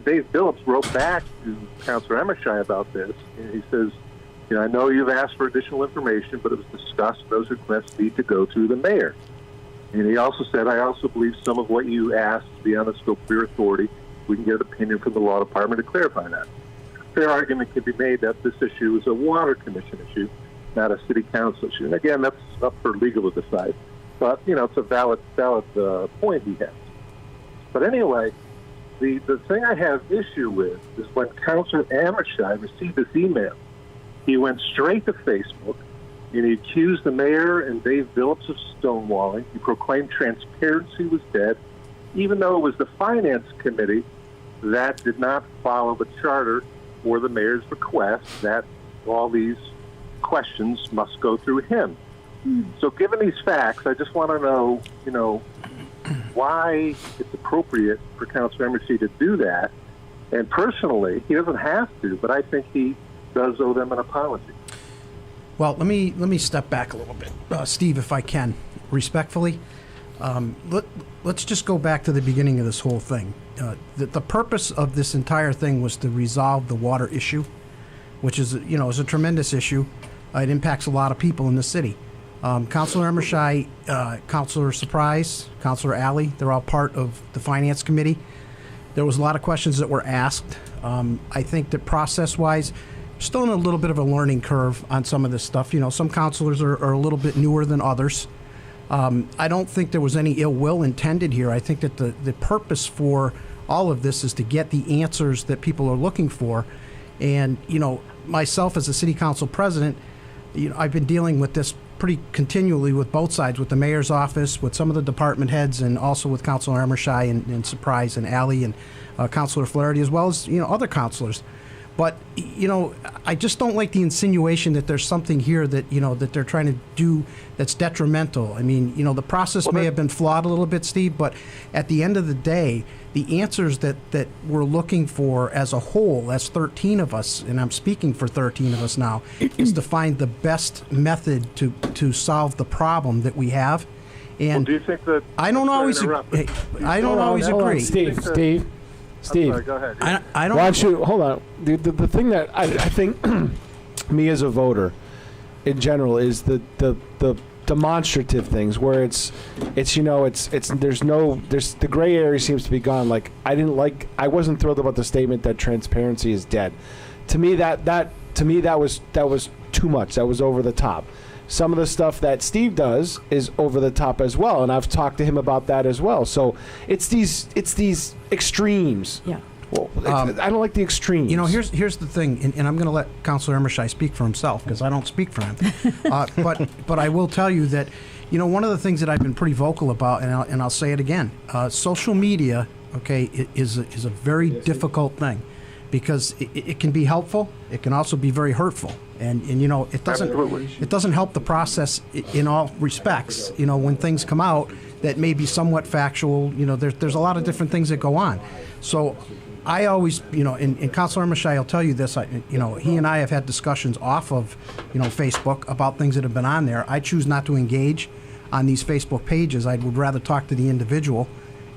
Dave Phillips wrote back to Councilor Emmershy about this, and he says, I know you've asked for additional information, but it was discussed those requests need to go through the mayor. And he also said, I also believe some of what you asked is beyond the scope of your authority. We can get an opinion from the law department to clarify that. Fair argument can be made that this issue is a water commission issue, not a city council issue. And again, that's up for legal to decide. But, it's a valid point he has. But anyway, the thing I have issue with is when Councilor Emmershy received this email, he went straight to Facebook, and he accused the mayor and Dave Phillips of stonewalling. He proclaimed transparency was dead, even though it was the Finance Committee that did not follow the charter or the mayor's request that all these questions must go through him. So given these facts, I just want to know, why it's appropriate for Councilor Emmershy to do that, And personally, he doesn't have to, but I think he does owe them an apology.
Well, let me step back a little bit, Steve, if I can, respectfully. Let's just go back to the beginning of this whole thing. The purpose of this entire thing was to resolve the water issue, which is a tremendous issue. It impacts a lot of people in the city. Councilor Emmershy, Councilor Surprise, Councilor Alley, they're all part of the Finance Committee. There was a lot of questions that were asked. I think that process-wise, still in a little bit of a learning curve on some of this stuff. Some councilors are a little bit newer than others. I don't think there was any ill will intended here. I think that the purpose for all of this is to get the answers that people are looking for. And, myself as a city council president, I've been dealing with this pretty continually with both sides, with the mayor's office, with some of the department heads, and also with Councilor Emmershy and Surprise and Alley and Councilor Flaherty, as well as, other councilors. But, I just don't like the insinuation that there's something here that, that they're trying to do that's detrimental. I mean, the process may have been flawed a little bit, Steve, but at the end of the day, the answers that we're looking for as a whole, as 13 of us, and I'm speaking for 13 of us now, is to find the best method to solve the problem that we have. And
do you think that
I don't always agree.
Steve,
sorry, go ahead.
I don't.
Why don't you hold on? The thing that I think me as a voter in general is the demonstrative things where it's the gray area seems to be gone. Like I wasn't thrilled about the statement that transparency is dead. To me that was too much. That was over the top. Some of the stuff that Steve does is over the top as well, and I've talked to him about that as well. So it's these extremes.
Yeah.
Well, I don't like the extremes.
Here's the thing, and I'm going to let Councilor Emmershy speak for himself because I don't speak for him. But I will tell you that one of the things that I've been pretty vocal about, and I'll say it again, social media, is a very difficult thing because it can be helpful. It can also be very hurtful. And it doesn't help the process in all respects. When things come out that may be somewhat factual, there's a lot of different things that go on. So I always, and Councilor Emmershy will tell you this, he and I have had discussions off of, Facebook about things that have been on there. I choose not to engage on these Facebook pages. I would rather talk to the individual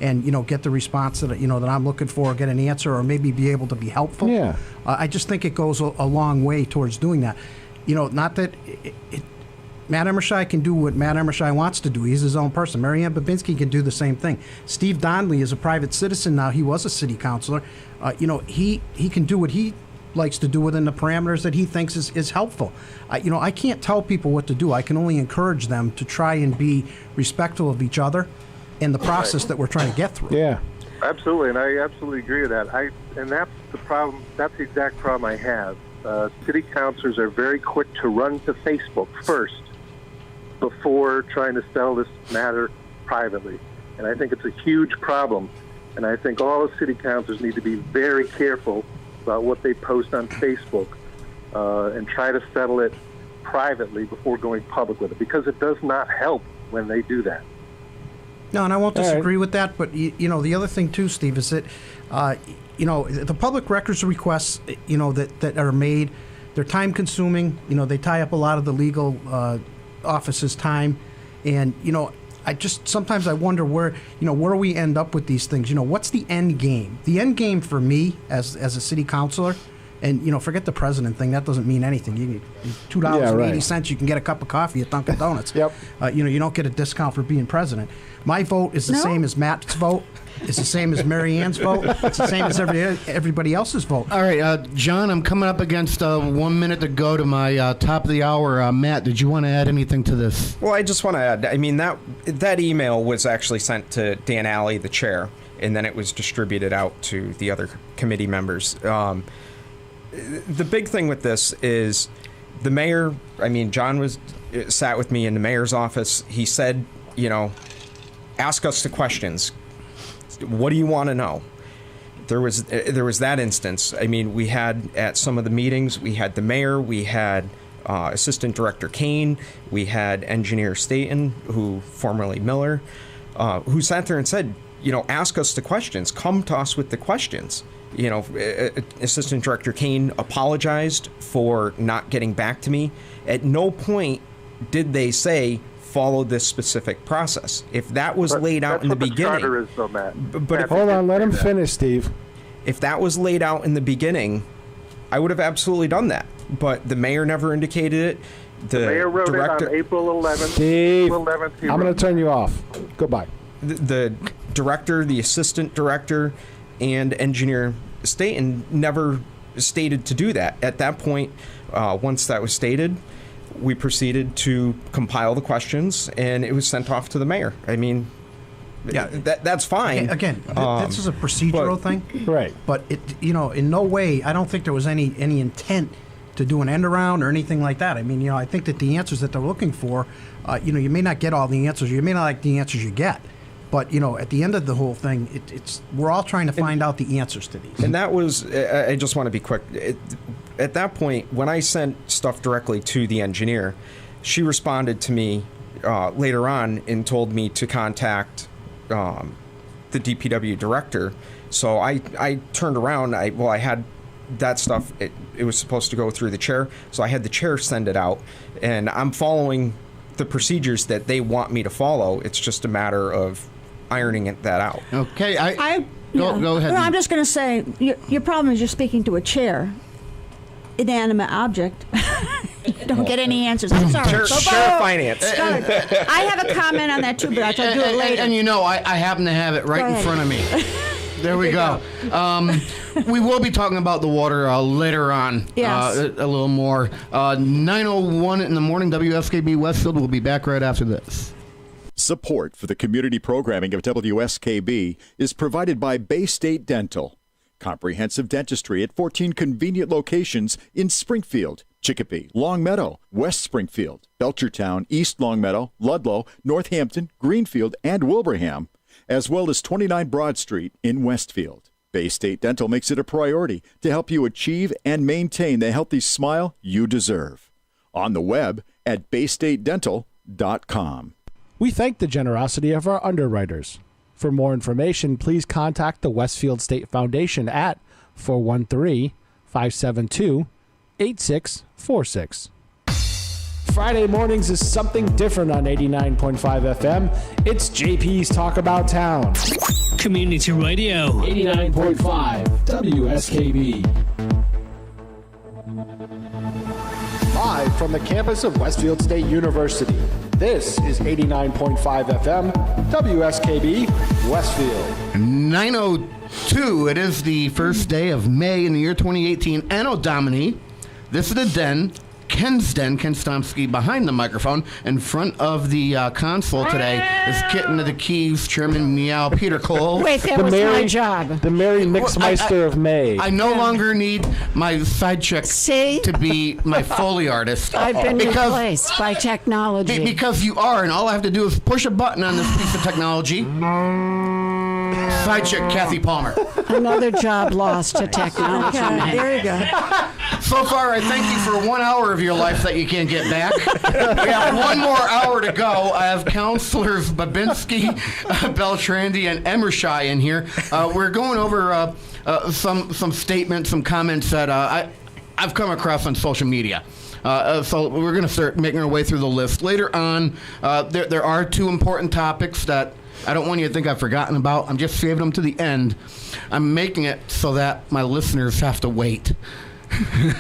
and get the response that that I'm looking for, get an answer, or maybe be able to be helpful.
Yeah.
I just think it goes a long way towards doing that. Not that Matt Emmershy can do what Matt Emmershy wants to do. He's his own person. Mary Ann Babinski can do the same thing. Steve Donnelly is a private citizen now. He was a city councilor. He can do what he likes to do within the parameters that he thinks is helpful. I can't tell people what to do. I can only encourage them to try and be respectful of each other and the process that we're trying to get through.
Yeah.
Absolutely, and I absolutely agree with that. And that's the problem. That's the exact problem I have. City councilors are very quick to run to Facebook first before trying to settle this matter privately. And I think it's a huge problem. And I think all the city councilors need to be very careful about what they post on Facebook and try to settle it privately before going public with it, because it does not help when they do that.
No, and I won't disagree with that, but the other thing too, Steve, is that the public records requests that are made, they're time consuming. They tie up a lot of the legal office's time, and sometimes I wonder where we end up with these things. What's the end game? The end game for me as a city councilor, and forget the president thing. That doesn't mean anything. You $2.80, you can get a cup of coffee at Dunkin' Donuts.
Yep.
You don't get a discount for being president. My vote is the same as Matt's vote. It's the same as Mary Ann's vote. It's the same as everybody else's vote.
All right, John, I'm coming up against 1 minute to go to my top of the hour. Matt, did you want to add anything to this?
Well, I just want to add, I mean, that email was actually sent to Dan Alley, the chair, and then it was distributed out to the other committee members. The big thing with this is the mayor, John sat with me in the mayor's office. He said, ask us the questions. What do you want to know? There was that instance. We had at some of the meetings, we had the mayor, we had Assistant Director Kane, we had Engineer Staten, formerly Miller, who sat there and said, ask us the questions. Come to us with the questions. Assistant Director Kane apologized for not getting back to me. At no point did they say follow this specific process. If that was laid out in the beginning,
charter is, though, Matt.
But
hold on, let him finish, Steve.
If that was laid out in the beginning, I would have absolutely done that. But the mayor never indicated it. The
mayor wrote
director,
it on April 11th.
Steve,
April 11th,
I'm going to turn you off. Goodbye.
The director, the assistant director, and engineer Staten never stated to do that. At that point, once that was stated, we proceeded to compile the questions, and it was sent off to the mayor. I mean,
Yeah,
that's fine.
Again, this is a procedural thing,
right?
But it, in no way, I don't think there was any intent to do an end around or anything like that. I mean, I think that the answers that they're looking for, you may not get all the answers. You may not like the answers you get, but at the end of the whole thing, we're all trying to find out the answers to these.
And that was, I just want to be quick. At that point, when I sent stuff directly to the engineer, she responded to me later on and told me to contact the DPW director. So I turned around. I had that stuff. It was supposed to go through the chair, so I had the chair send it out, and I'm following the procedures that they want me to follow. It's just a matter of ironing that out.
Okay,
Go
ahead.
Well, I'm just going to say your problem is you're speaking to a chair, inanimate object. Don't get any answers. I'm sorry.
Chair of Finance.
I have a comment on that too, but I'll do it later.
And I happen to have it right in front of me. There we go. We will be talking about the water later on.
Yes.
A little more. 9:01 in the morning, WSKB Westfield. We'll be back right after this.
Support for the community programming of WSKB is provided by Bay State Dental. Comprehensive dentistry at 14 convenient locations in Springfield, Chicopee, Longmeadow, West Springfield, Belchertown, East Longmeadow, Ludlow, Northampton, Greenfield, and Wilbraham, as well as 29 Broad Street in Westfield. Bay State Dental makes it a priority to help you achieve and maintain the healthy smile you deserve. On the web at baystatedental.com.
We thank the generosity of our underwriters. For more information, please contact the Westfield State Foundation at 413-572-8646. Friday mornings is something different on 89.5 FM. It's JP's Talk About Town.
Community Radio.
89.5 WSKB. Live from the campus of Westfield State University, this is 89.5 FM, WSKB, Westfield.
9:02. It is the first day of May in the year 2018. Anno Domini. This is the Den. Ken's Den. Ken Stomsky behind the microphone. In front of the console today is Kitten of the Keys, Chairman Meow, Peter Cole.
Wait, that was my job.
The Mary Mixmeister of May.
I no longer need my side chick to be my Foley artist.
I've been replaced by technology.
Because you are, and all I have to do is push a button on this piece of technology. Side chick Kathy Palmer.
Another job lost to technology.
Okay, there you go.
So far, I thank you for 1 hour of your life that you can't get back. We have 1 more hour to go. I have councilors Babinski, Beltrandi, and Emmershy in here. We're going over some statements, some comments that I've come across on social media. So we're going to start making our way through the list. Later on, there are 2 important topics that I don't want you to think I've forgotten about. I'm just saving them to the end. I'm making it so that my listeners have to wait.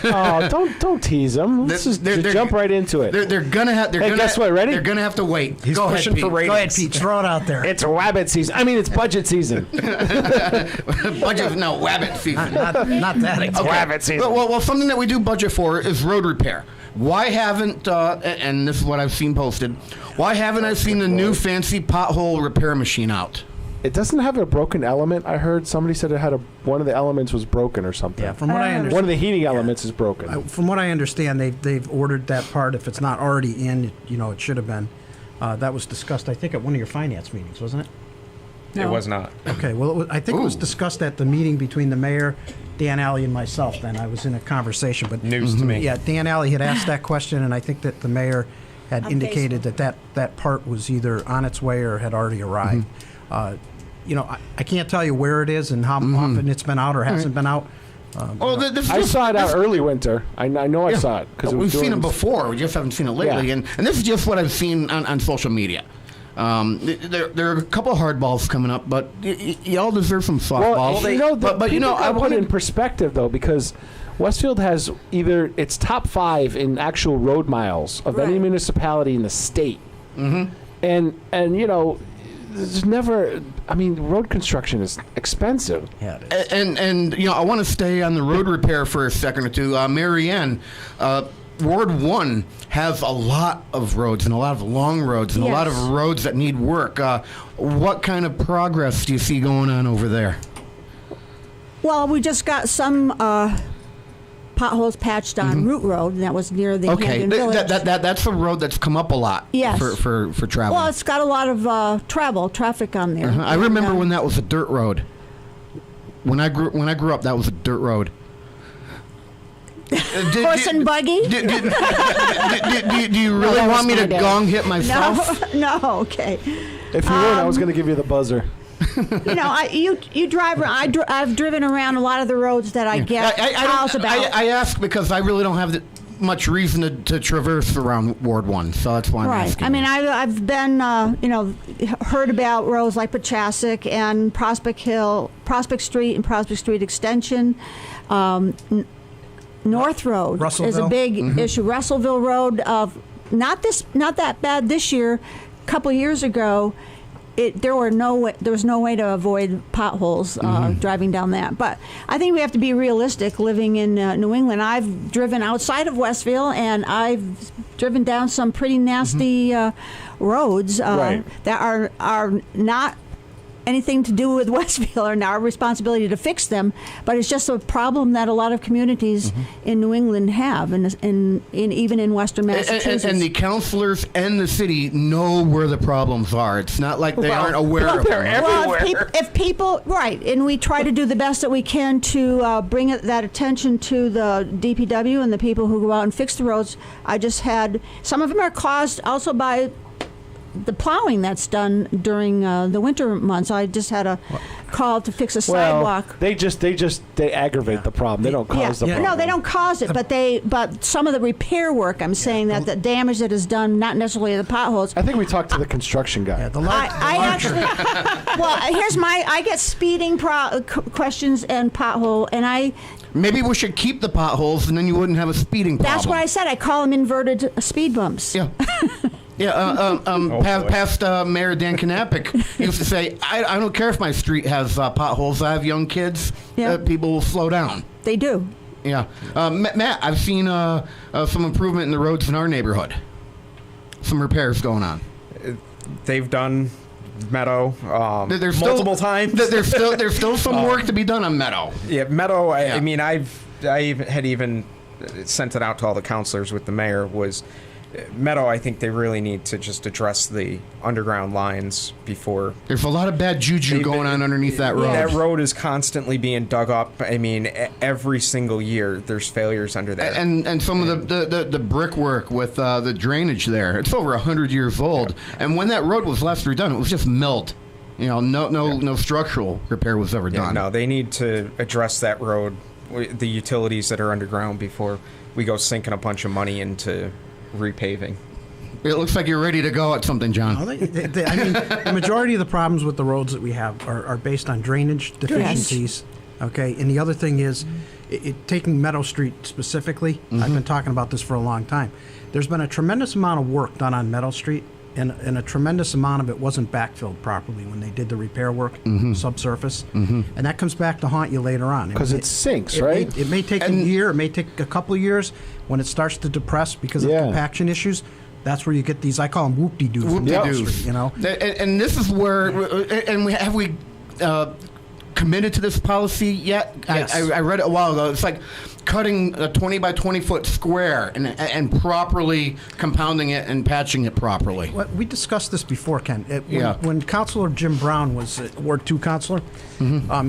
Oh, don't tease them. Let's just jump right into it.
They're gonna have.
Guess what? Ready?
They're gonna have to wait.
He's pushing for ratings.
Go ahead, Pete. Throw it out there.
It's rabbit season. I mean, it's budget season.
Budget? No, wabbit season.
Not that. It's
rabbit season.
Well, something that we do budget for is road repair. Why haven't, and this is what I've seen posted, why haven't I seen the new fancy pothole repair machine out?
It doesn't have a broken element. I heard somebody said it had one of the elements was broken or something.
Yeah, from what I understand,
one of the heating elements is broken.
From what I understand, they've ordered that part. If it's not already in, it should have been. That was discussed, I think, at one of your finance meetings, wasn't it?
No. It was not.
Okay, well, I think it was discussed at the meeting between the mayor, Dan Alley, and myself. Then I was in a conversation, but
news to me.
Yeah, Dan Alley had asked that question, and I think that the mayor had indicated that part was either on its way or had already arrived. I can't tell you where it is and how often it's been out or hasn't been out.
I saw it out early winter. I know I saw it because
we've seen it before. We just haven't seen it lately, and this is just what I've seen on social media. There are a couple of hardballs coming up, but y'all deserve some softballs.
I put it in perspective though, because Westfield has either its top 5 in actual road miles of any municipality in the state, and there's never. I mean, road construction is expensive.
Yeah,
and I want to stay on the road repair for a second or two. Mary Ann, Ward 1 has a lot of roads and a lot of long roads and a lot of roads that need work. What kind of progress do you see going on over there?
Well, we just got some potholes patched on Root Road, and that was near the Hampton Village.
That's a road that's come up a lot for travel.
Well, it's got a lot of traffic on there.
I remember when that was a dirt road. When I grew up, that was a dirt road.
Horse and buggy?
Do you really want me to gong hit myself?
No, okay.
If you would, I was going to give you the buzzer.
You drive. I've driven around a lot of the roads that I get calls about.
I ask because I really don't have much reason to traverse around Ward 1, so that's why I'm asking.
I mean, I've been, heard about roads like Pachasik and Prospect Street and Prospect Street Extension. North Road is a big issue. Russellville Road, not that bad this year. A couple of years ago, there was no way to avoid potholes driving down that. But I think we have to be realistic. Living in New England, I've driven outside of Westville, and I've driven down some pretty nasty roads that are not anything to do with Westville and our responsibility to fix them, but it's just a problem that a lot of communities in New England have, and even in Western Massachusetts.
And the councilors and the city know where the problems are. It's not like they aren't aware of them.
They're everywhere.
If people, and we try to do the best that we can to bring that attention to the DPW and the people who go out and fix the roads. I just had, some of them are caused also by the plowing that's done during the winter months. I just had a call to fix a sidewalk.
They aggravate the problem. They don't cause the problem.
No, they don't cause it, but some of the repair work, I'm saying that the damage that is done, not necessarily the potholes.
I think we talked to the construction guy.
I get speeding questions and pothole, and
maybe we should keep the potholes, and then you wouldn't have a speeding problem.
That's what I said. I call them inverted speed bumps.
Yeah. Past Mayor Dan Knappich used to say, I don't care if my street has potholes. I have young kids. People will slow down.
They do.
Yeah. Matt, I've seen some improvement in the roads in our neighborhood. Some repairs going on.
They've done Meadow
there's
multiple times.
There's still some work to be done on Meadow.
Yeah, Meadow. I mean, I had even sent it out to all the councilors with the mayor. Was Meadow, I think they really need to just address the underground lines before.
There's a lot of bad juju going on underneath that road.
That road is constantly being dug up. I mean, every single year there's failures under there.
And some of the brickwork with the drainage there, it's over 100 years old. And when that road was last redone, it was just milled. No structural repair was ever done.
No, they need to address that road, the utilities that are underground, before we go sinking a bunch of money into repaving.
It looks like you're ready to go at something, John.
I mean, the majority of the problems with the roads that we have are based on drainage deficiencies. Yes. Okay, and the other thing is, taking Meadow Street specifically, I've been talking about this for a long time. There's been a tremendous amount of work done on Meadow Street, and a tremendous amount of it wasn't backfilled properly when they did the repair work, subsurface, and that comes back to haunt you later on.
Because it sinks, right?
It may take a year, it may take a couple of years. When it starts to depress because of compaction issues, that's where you get these, I call them whoop-de-doos.
Whoop-de-doos. And this is where, have we committed to this policy yet?
Yes.
I read it a while ago. It's like cutting a 20 by 20 foot square and properly compounding it and patching it properly.
Well, we discussed this before, Ken. When Councilor Jim Brown was Ward 2 councilor,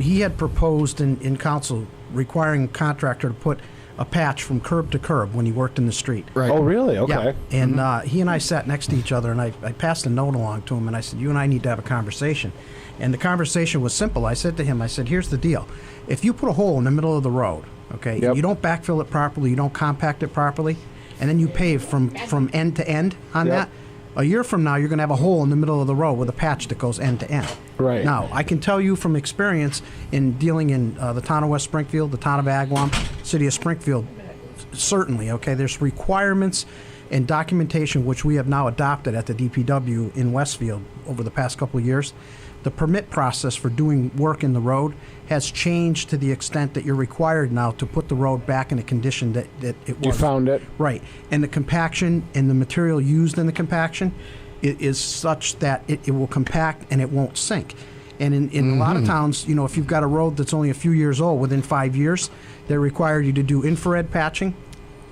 he had proposed in council requiring a contractor to put a patch from curb to curb when he worked in the street.
Right.
Oh, really? Okay.
Yeah. And he and I sat next to each other, and I passed a note along to him, and I said, you and I need to have a conversation. And the conversation was simple. I said to him, I said, here's the deal. If you put a hole in the middle of the road, okay,
Yep.
you don't backfill it properly, you don't compact it properly, and then you pave from end to end on
Yep.
that, a year from now, you're going to have a hole in the middle of the road with a patch that goes end to end.
Right.
Now, I can tell you from experience in dealing in the town of West Springfield, the town of Agawam, city of Springfield, certainly, okay, there's requirements and documentation which we have now adopted at the DPW in Westfield over the past couple of years. The permit process for doing work in the road has changed to the extent that you're required now to put the road back in a condition that it was.
You found it?
Right. And the compaction and the material used in the compaction is such that it will compact and it won't sink. And in a lot of towns, you know, if you've got a road that's only a few years old, within 5 years, they require you to do infrared patching,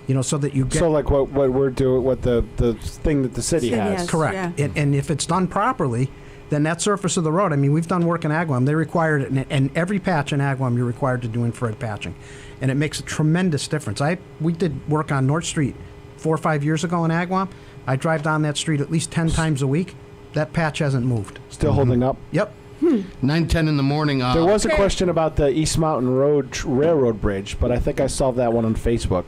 you know, so that you get...
So like what we're doing, what the thing that the city has.
Correct.
Yeah.
And if it's done properly, then that surface of the road, I mean, we've done work in Agawam. They required it, and every patch in Agawam, you're required to do infrared patching. And it makes a tremendous difference. We did work on North Street 4 or 5 years ago in Agawam. I drive down that street at least 10 times a week. That patch hasn't moved.
Still holding up?
Yep.
9:10 in the morning.
There was a question about the East Mountain Road Railroad Bridge, but I think I solved that one on Facebook.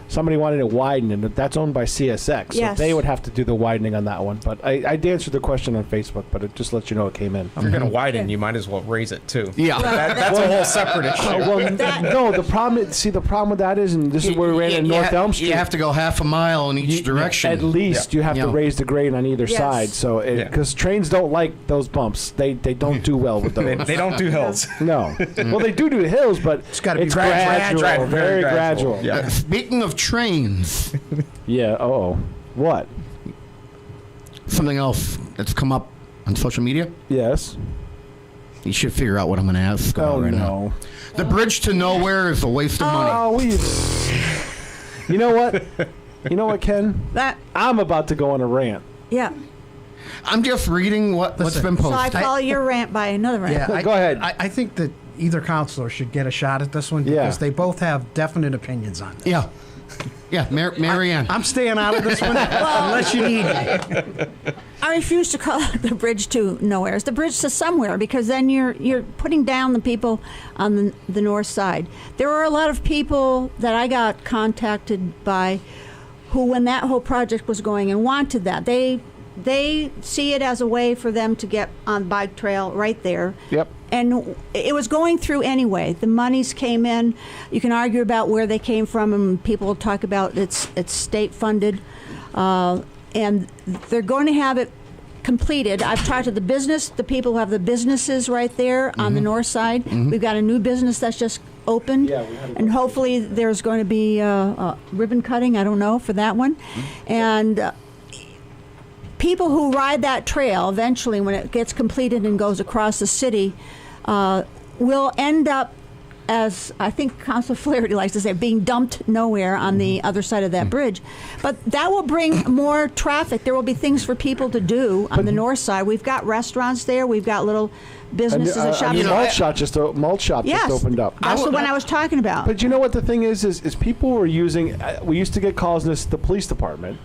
Somebody wanted it widened, and that's owned by CSX, so
Yes.
they would have to do the widening on that one. But I answered the question on Facebook, but it just lets you know it came in.
If you're going to widen, you might as well raise it too.
Yeah.
That's a whole separate issue.
No, the problem with that is, and this is where we ran in North Elm Street.
You have to go half a mile in each direction.
At least you have to
Yeah.
raise the grade on either
Yes.
side, so because trains don't like those bumps, they don't do well with those.
They don't do hills.
No, well they do hills, but
It's gotta be
gradual,
gradual,
very
very
gradual.
gradual. Yeah.
Speaking of trains,
Yeah. What?
something else that's come up on social media.
Yes.
You should figure out what I'm going to ask right now.
no.
The bridge to nowhere is a waste of money.
Oh, you know what? You know what, Ken?
That,
I'm about to go on a rant.
yeah.
I'm just reading what's
Listen,
been
So I
posted.
follow your rant by another rant.
Yeah,
Go ahead.
I think that either counselor should get a shot at this one
Yeah.
because they both have definite opinions on it.
Yeah. Yeah, Mary Ann.
I'm staying out of this one unless you need me.
I refuse to call it the bridge to nowhere. It's the bridge to somewhere because then you're putting down the people on the north side. There are a lot of people that I got contacted by who, when that whole project was going and wanted that, they see it as a way for them to get on bike trail right there.
Yep.
And it was going through anyway. The monies came in. You can argue about where they came from, and people will talk about it's state funded, and they're going to have it completed. I've talked to the people who have the businesses right there on the north side. We've got a new business that's just opened, and hopefully there's going to be ribbon cutting. I don't know for that one, and. People who ride that trail eventually, when it gets completed and goes across the city, will end up, as I think Council Flaherty likes to say, being dumped nowhere on the other side of that bridge. But that will bring more traffic. There will be things for people to do on the north side. We've got restaurants there. We've got little businesses and shops.
malt shop just opened up.
That's the one I was talking about.
But you know what the thing is people were using. We used to get calls in the police department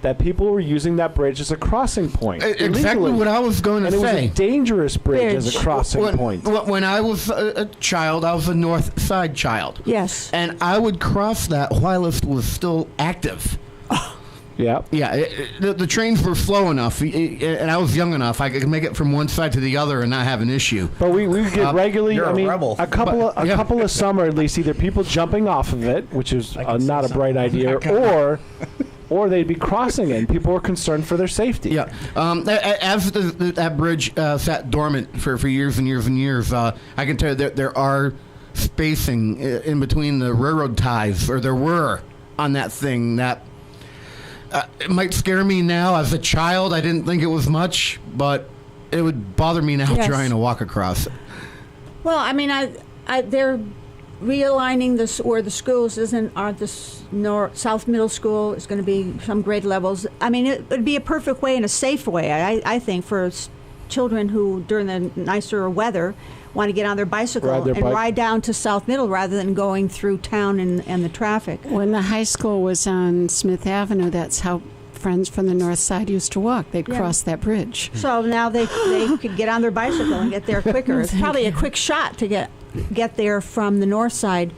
that people were using that bridge as a crossing point.
Exactly
illegally.
what I was going to
and
say.
It was a dangerous bridge as a crossing point.
When I was a child, I was a north side child.
Yes.
And I would cross that while it was still active.
Yeah.
Yeah, the trains were slow enough, and I was young enough. I could make it from one side to the other and not have an issue.
But we get regularly.
You're
I mean,
a rebel.
a couple of summer at least, either people jumping off of it, which is not a bright idea, or they'd be crossing it. And people were concerned for their safety.
Yeah, as that bridge sat dormant for years and years and years, I can tell you that there are spacing in between the railroad ties, or there were on that thing that. It might scare me now. As a child, I didn't think it was much, but it would bother me now trying to walk across it.
Well, I mean, they're realigning this where the schools aren't this South Middle School. It's going to be some grade levels. I mean, it would be a perfect way and a safe way, I think, for children who, during the nicer weather, want to get on their bicycle and ride down to South Middle rather than going through town and the traffic.
When the high school was on Smith Avenue, that's how friends from the north side used to walk. They'd cross that bridge.
So now they could get on their bicycle and get there quicker. It's probably a quick shot to get there from the north side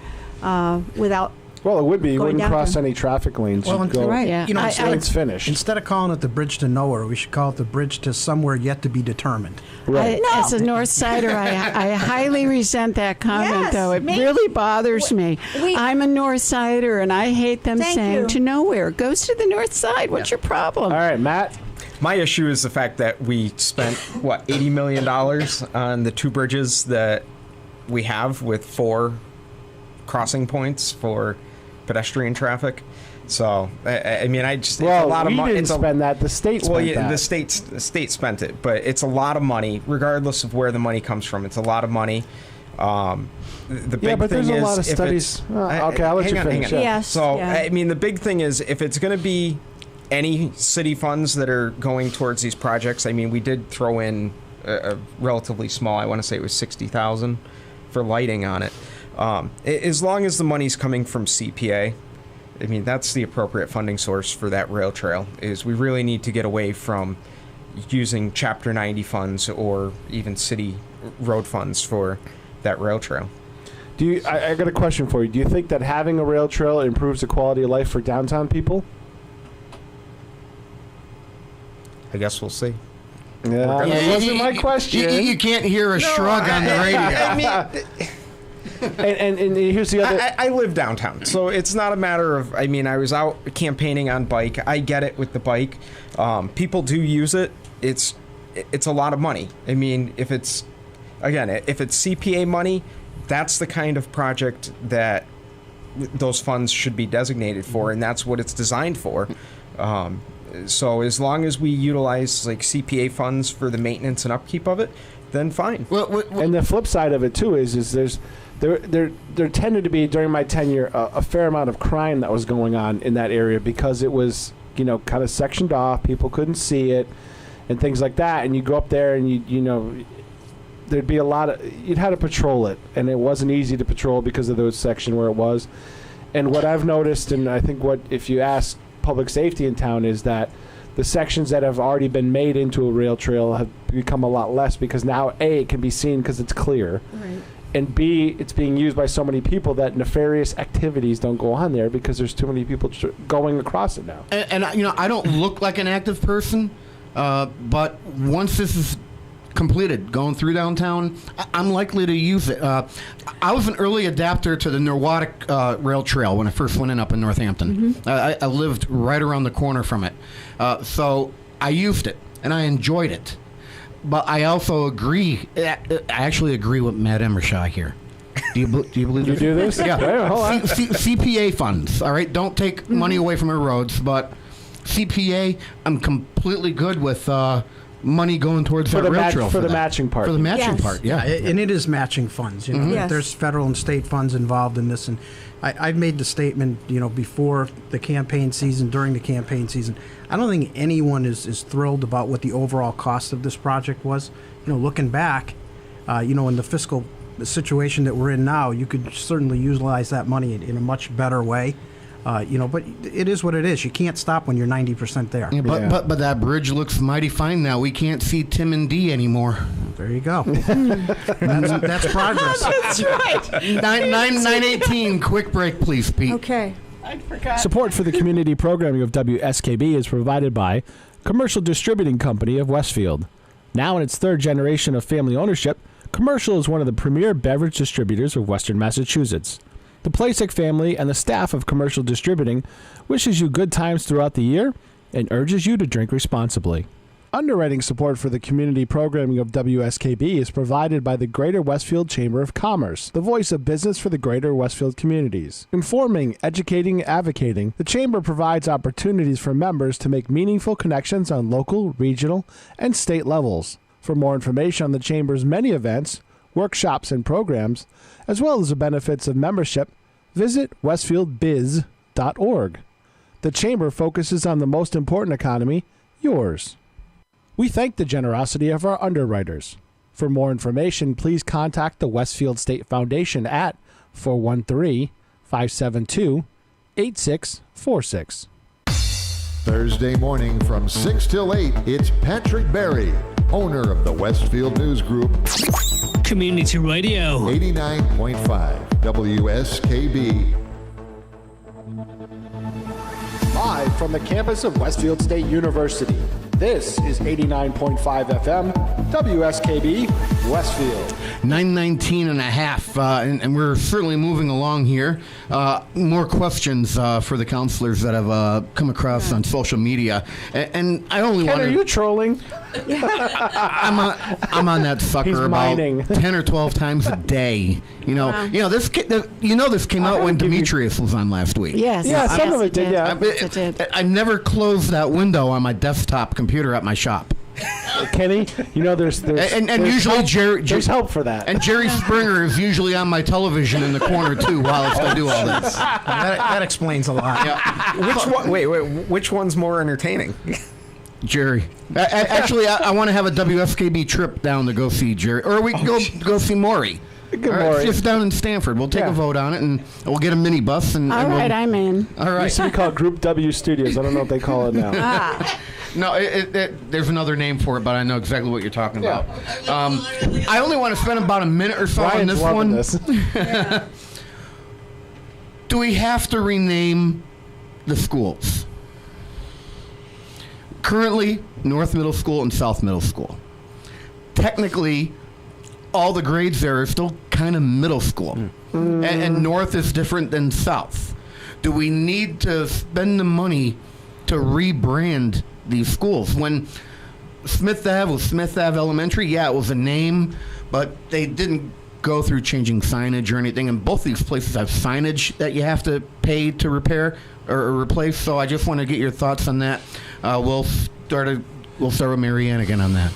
without.
Well, it would be. You wouldn't
down
cross
there.
any traffic lanes.
Well,
You'd go
right.
Yeah.
You know,
it's finished.
Instead of calling it the bridge to nowhere, we should call it the bridge to somewhere yet to be determined.
Right.
As a north sider, I highly resent that comment,
Yes,
though. It
me-
really bothers me. I'm a north sider, and I hate them
Thank
saying
you.
to nowhere. Goes to the north side. What's your problem?
All right, Matt.
My issue is the fact that we spent, $80 million on the 2 bridges that we have with 4 crossing points for pedestrian traffic. So, I mean, it's a lot of money.
We didn't spend that. The state spent that.
The state spent it, but it's a lot of money, regardless of where the money comes from. It's a lot of money. The big
but
thing
there's a
is
lot of
if
studies.
it's-
Okay, I'll let you
hang on,
finish.
hang on.
Yes,
So,
yeah.
I mean, the big thing is if it's going to be any city funds that are going towards these projects, I mean, we did throw in a relatively small, I want to say it was $60,000 for lighting on it. As long as the money's coming from CPA, I mean, that's the appropriate funding source for that rail trail. Is we really need to get away from using Chapter 90 funds or even city road funds for that rail trail.
I got a question for you. Do you think that having a rail trail improves the quality of life for downtown people? I
guess we'll see.
Yeah, that wasn't my question.
You can't hear a shrug on the radio.
I mean,
and here's the other.
I live downtown, so it's not a matter of. I mean, I was out campaigning on bike. I get it with the bike. People do use it. It's a lot of money. I mean, if it's CPA money, that's the kind of project that those funds should be designated for, and that's what it's designed for. So as long as we utilize like CPA funds for the maintenance and upkeep of it, then fine.
And the flip side of it too is there tended to be during my tenure a fair amount of crime that was going on in that area because it was kind of sectioned off, people couldn't see it, and things like that. And you go up there and you there'd be a lot of you'd have to patrol it, and it wasn't easy to patrol because of those section where it was. And what I've noticed, and I think if you ask public safety in town, is that the sections that have already been made into a rail trail have become a lot less because now A, it can be seen because it's clear,
Right.
and B, it's being used by so many people that nefarious activities don't go on there because there's too many people going across it now.
And I don't look like an active person, but once this is completed, going through downtown, I'm likely to use it. I was an early adapter to the Norwottic Rail Trail when I first went in up in Northampton. I lived right around the corner from it. So I used it, and I enjoyed it. But I also agree, I actually agree with Matt Emmershy here. Do you believe
You do this?
Yeah.
Hey, hold on.
CPA funds, all right? Don't take money away from our roads, but CPA, I'm completely good with money going towards that rail trail.
For the matching part.
For the matching
Yes.
part, yeah.
And it is matching funds.
Yes.
There's federal and state funds involved in this, and I've made the statement, before the campaign season, during the campaign season. I don't think anyone is thrilled about what the overall cost of this project was. Looking back, in the fiscal situation that we're in now, you could certainly utilize that money in a much better way. But it is what it is. You can't stop when you're 90% there.
Yeah, but that bridge looks mighty fine now. We can't see Tim and D anymore.
There you go. that's progress.
That's right.
918. Quick break, please, Pete.
Okay.
I forgot.
Support for the community programming of WSKB is provided by Commercial Distributing Company of Westfield. Now in its third generation of family ownership, Commercial is one of the premier beverage distributors of Western Massachusetts. The Placek family and the staff of Commercial Distributing wishes you good times throughout the year and urges you to drink responsibly. Underwriting support for the community programming of WSKB is provided by the Greater Westfield Chamber of Commerce, the voice of business for the Greater Westfield communities. Informing, educating, advocating, the Chamber provides opportunities for members to make meaningful connections on local, regional, and state levels. For more information on the Chamber's many events, workshops, and programs, as well as the benefits of membership, visit westfieldbiz.org. The Chamber focuses on the most important economy, yours. We thank the generosity of our underwriters. For more information, please contact the Westfield State Foundation at 413-572-8646.
Thursday morning from 6 till 8, it's Patrick Berry, owner of the Westfield News Group,
Community Radio.
89.5 WSKB.
Live from the campus of Westfield State University, this is 89.5 FM, WSKB, Westfield.
9:19 and a half, and we're certainly moving along here. More questions for the counselors that have come across on social media, and I only want
Ken, are you trolling?
I'm on that sucker
He's
about
mining.
10 or 12 times a day. This came out when Demetrius was on last week.
Yes.
Yeah,
yes,
some of it did, yeah.
Yes, it did.
I never closed that window on my desktop computer at my shop.
Kenny, there's
And
there's
usually
help,
Jerry,
there's help for that.
And Jerry Springer is usually on my television in the corner too while I do all this.
That explains a lot.
Yeah. Which one's more entertaining?
Jerry. Actually, I want to have a WSKB trip down to go see Jerry, or we can go see Maury.
Good
All right,
Maury.
it's just down in Stanford. We'll take a vote on it, and we'll get a minibus. And
All right, I'm in.
All
It
right.
used to be called Group W Studios. I don't know what they call it now.
No, there's another name for it, but I know exactly what you're talking about. I only want to spend about a minute or so on
Brian's
this
loving
one.
this.
Do we have to rename the schools? Currently, North Middle School and South Middle School. Technically, all the grades there are still kind of middle school. And North is different than South. Do we need to spend the money to rebrand these schools? When Smith Ave was Smith Ave Elementary, yeah, it was a name, but they didn't go through changing signage or anything. And both these places have signage that you have to pay to repair or replace. So I just want to get your thoughts on that. We'll start with Mary Ann again on that.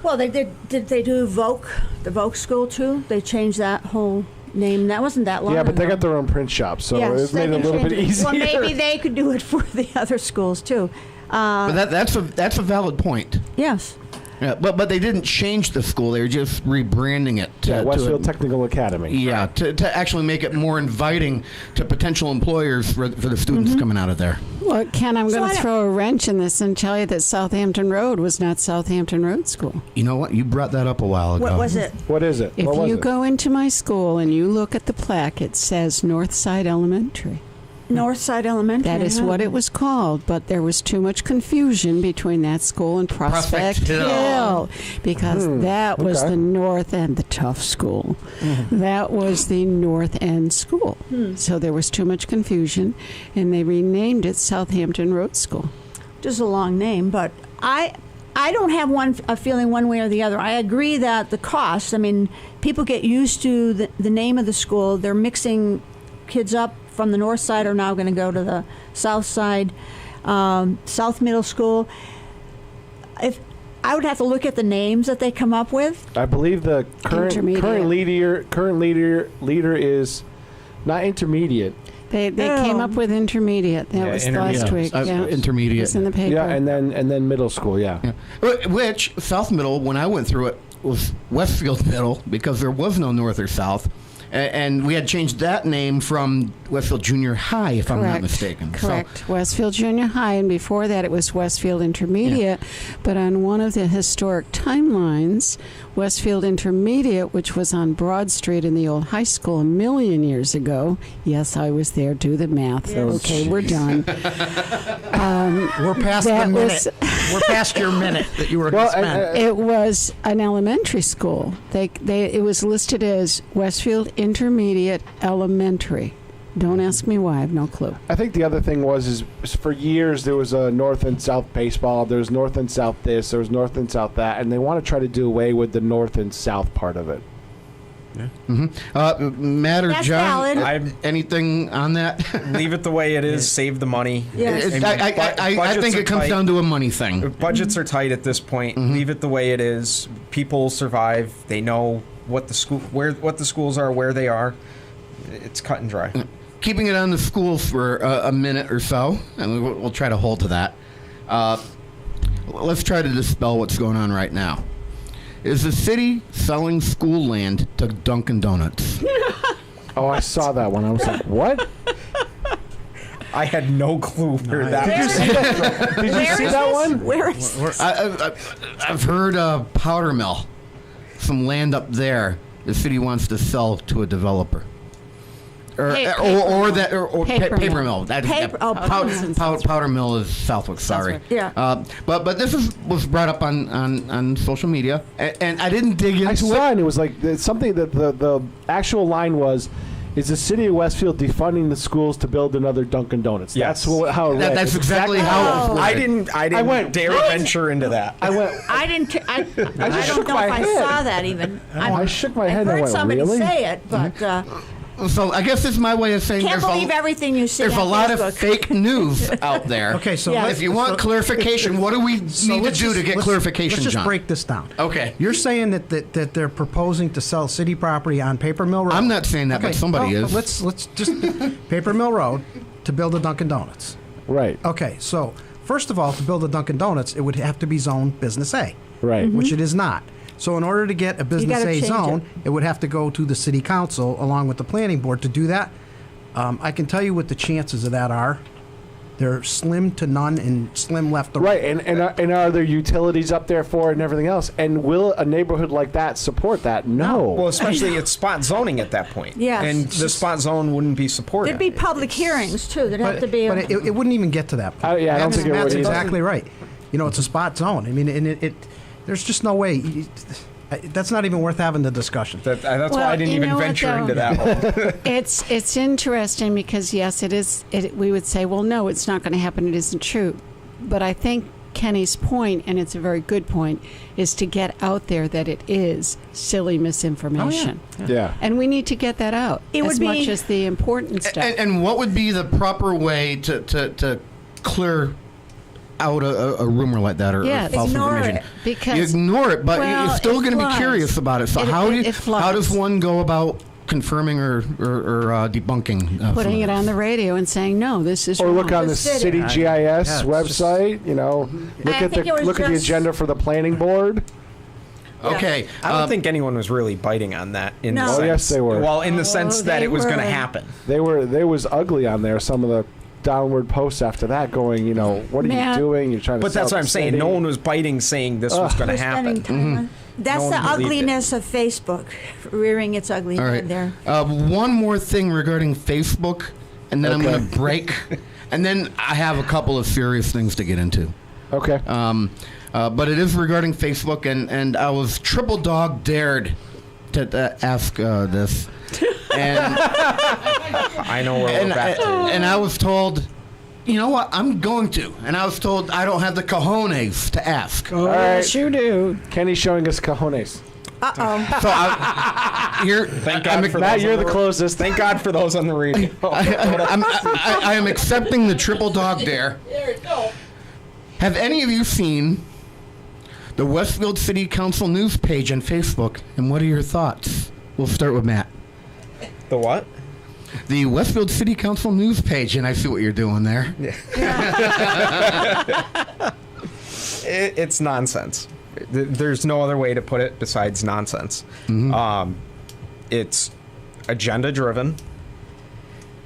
Well, did they do the Vogue school too? They changed that whole name. That wasn't that long
Yeah, but they
ago.
got their own print shop, so
Yes,
it
they
made it a
can
little bit
change it.
easier.
Well, maybe they could do it for the other schools too.
But that's a valid point.
Yes.
Yeah, but they didn't change the school. They were just rebranding it.
Westfield Technical Academy.
Yeah, to actually make it more inviting to potential employers for the students coming out of there.
Well, Ken, I'm
So
going
I
to
don't-
throw a wrench in this and tell you that Southampton Road was not Southampton Road School.
You know what? You brought that up a while ago.
What was it?
What is it?
If
What was
you
it?
go into my school and you look at the plaque, it says Northside Elementary.
Northside Elementary.
That is
huh?
what it was called, but there was too much confusion between that school and Prospect Hill because that was
okay.
the North End, the tough school. That was the North End school. So there was too much confusion, and they renamed it Southampton Road School.
Just a long name, but I don't have a feeling one way or the other. I agree that the cost. I mean, people get used to the name of the school. They're mixing kids up from the north side are now going to go to the south side, South Middle School. If I would have to look at the names that they come up with.
I believe the current leader is not intermediate.
They came up with intermediate. That was last week. Yeah.
Intermediate.
It's in the paper.
Yeah, and then middle school. Yeah.
Which South Middle, when I went through it, was Westfield Middle because there was no North or South. And we had changed that name from Westfield Junior High, if I'm not mistaken.
Correct. Westfield Junior High, and before that it was Westfield Intermediate. But on one of the historic timelines, Westfield Intermediate, which was on Broad Street in the old high school a million years ago. Yes, I was there. Do the math.
Yes.
Okay, we're done.
We're past the minute. We're past your minute that you were going to spend.
It was an elementary school. It was listed as Westfield Intermediate Elementary. Don't ask me why. I have no clue.
I think the other thing was for years there was a North and South baseball. There was North and South this. There was North and South that, and they want to try to do away with the North and South part of it.
Yeah. Matt or
That's
John,
valid.
anything on that?
Leave it the way it is. Save the money.
Yes.
I think it comes down to a money thing.
Budgets are tight at this point. Leave it the way it is. People survive. They know what the schools are, where they are. It's cut and dry.
Keeping it on the schools for a minute or so, and we'll try to hold to that. let's try to dispel what's going on right now. Is the city selling school land to Dunkin' Donuts?
Oh, I saw that one. I was like, what?
I had no clue where that was.
Did you see that one?
Where is this?
I've heard Powder Mill, some land up there. The city wants to sell to a developer, or paper mill. Powder Mill is Southwick. Sorry.
Yeah.
But this was brought up on social media, and I didn't dig into it.
I saw it. And it was like something that the actual line was. Is the city of Westfield defunding the schools to build another Dunkin' Donuts?
Yes.
That's how it read.
That's exactly how it was.
I didn't dare venture into that.
I don't know if I saw that even.
I shook my head.
I
and
heard
went,
somebody
really?
say it, but
So I guess this is my way of saying
can't believe everything you see.
there's a
on
lot
Facebook.
of fake news out there.
Okay, so
Yeah.
If you want clarification, what do we need to do to get clarification,
Let's just
John?
break this down.
Okay.
You're saying that they're proposing to sell city property on Paper Mill Road.
I'm not saying that, but somebody is.
Let's just Paper Mill Road to build a Dunkin' Donuts.
Right.
Okay, so first of all, to build a Dunkin' Donuts, it would have to be zoned Business A,
Right.
which it is not. So in order to get a Business
gotta
A
change
zone, it would have to go to the City Council along with the Planning Board to do that. I can tell you what the chances of that are. They're slim to none and slim left to
Right, and are there utilities up there for it and everything else? And will a neighborhood like that support that? No.
Well, especially it's spot zoning at that point.
Yes.
And the spot zone wouldn't be supported.
There'd be public hearings too. There'd have to be.
But it wouldn't even get to that point.
I don't think it would
That's
either.
exactly right. You know, it's a spot zone. I mean, and it there's just no way. That's not even worth having the discussion.
That's why
Well,
I didn't
you
even
know what,
venture
though?
into that one.
It's interesting because yes, it is. We would say, well, no, it's not going to happen. It isn't true. But I think Kenny's point, and it's a very good point, is to get out there that it is silly misinformation.
Yeah.
And we need to get that out
It would
as
be-
much as the important stuff.
And what would be the proper way to clear out a rumor like that or false
ignore
information?
it,
because
you ignore it, but
well,
you're still
it
going to be
flies.
curious about it. So
It
how
flies.
does one go about confirming or debunking?
putting it on the radio and saying, no, this is
Or
wrong.
look on the
city.
city GIS
it's
website. You know, look
I
at
think it was
the
just-
agenda for the planning board.
Okay.
I don't think anyone was really biting on that. In
No.
the
Oh,
sense,
yes, they were.
Well, in the sense that
they
it was going to
were.
happen.
They was ugly on there. Some of the downward posts after that, going, you know, what are
Man.
you doing? You're trying to.
But that's
sell
what I'm
the
saying.
city.
No one was biting, saying this was going to
We're spending
happen.
time on. That's
No
the
one believed it.
ugliness of Facebook, rearing its ugly
All
head
right.
there.
One more thing regarding Facebook, and then I'm
Okay.
going to break, and then I have a couple of serious things to get into.
Okay.
But it is regarding Facebook, and I was triple dog dared to ask this, and
I know where we're back to.
and I was told, you know what, I'm going to, and I was told I don't have the cojones to ask.
All right.
Yes, you do.
Kenny's showing us cojones.
So here,
Thank God for
Matt,
those
you're
on
the closest.
Thank God for those on the radio.
I am accepting the triple dog dare. Have any of you seen the Westfield City Council news page on Facebook, and what are your thoughts? We'll start with Matt.
The what?
The Westfield City Council news page, and I see what you're doing there.
It's nonsense. There's no other way to put it besides nonsense. It's agenda driven,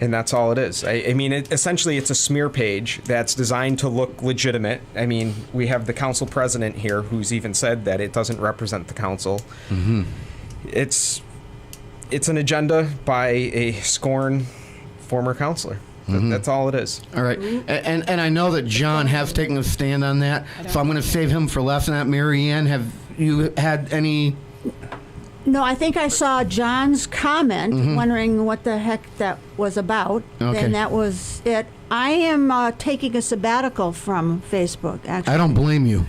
and that's all it is. I mean, essentially, it's a smear page that's designed to look legitimate. I mean, we have the council president here who's even said that it doesn't represent the council. It's an agenda by a scorned former councilor. That's all it is.
All right, and I know that John has taken a stand on that, so I'm going to save him for last night. Mary Ann, have you had any?
No, I think I saw John's comment, wondering what the heck that was about,
Okay.
and that was it. I am taking a sabbatical from Facebook, actually.
I don't blame you.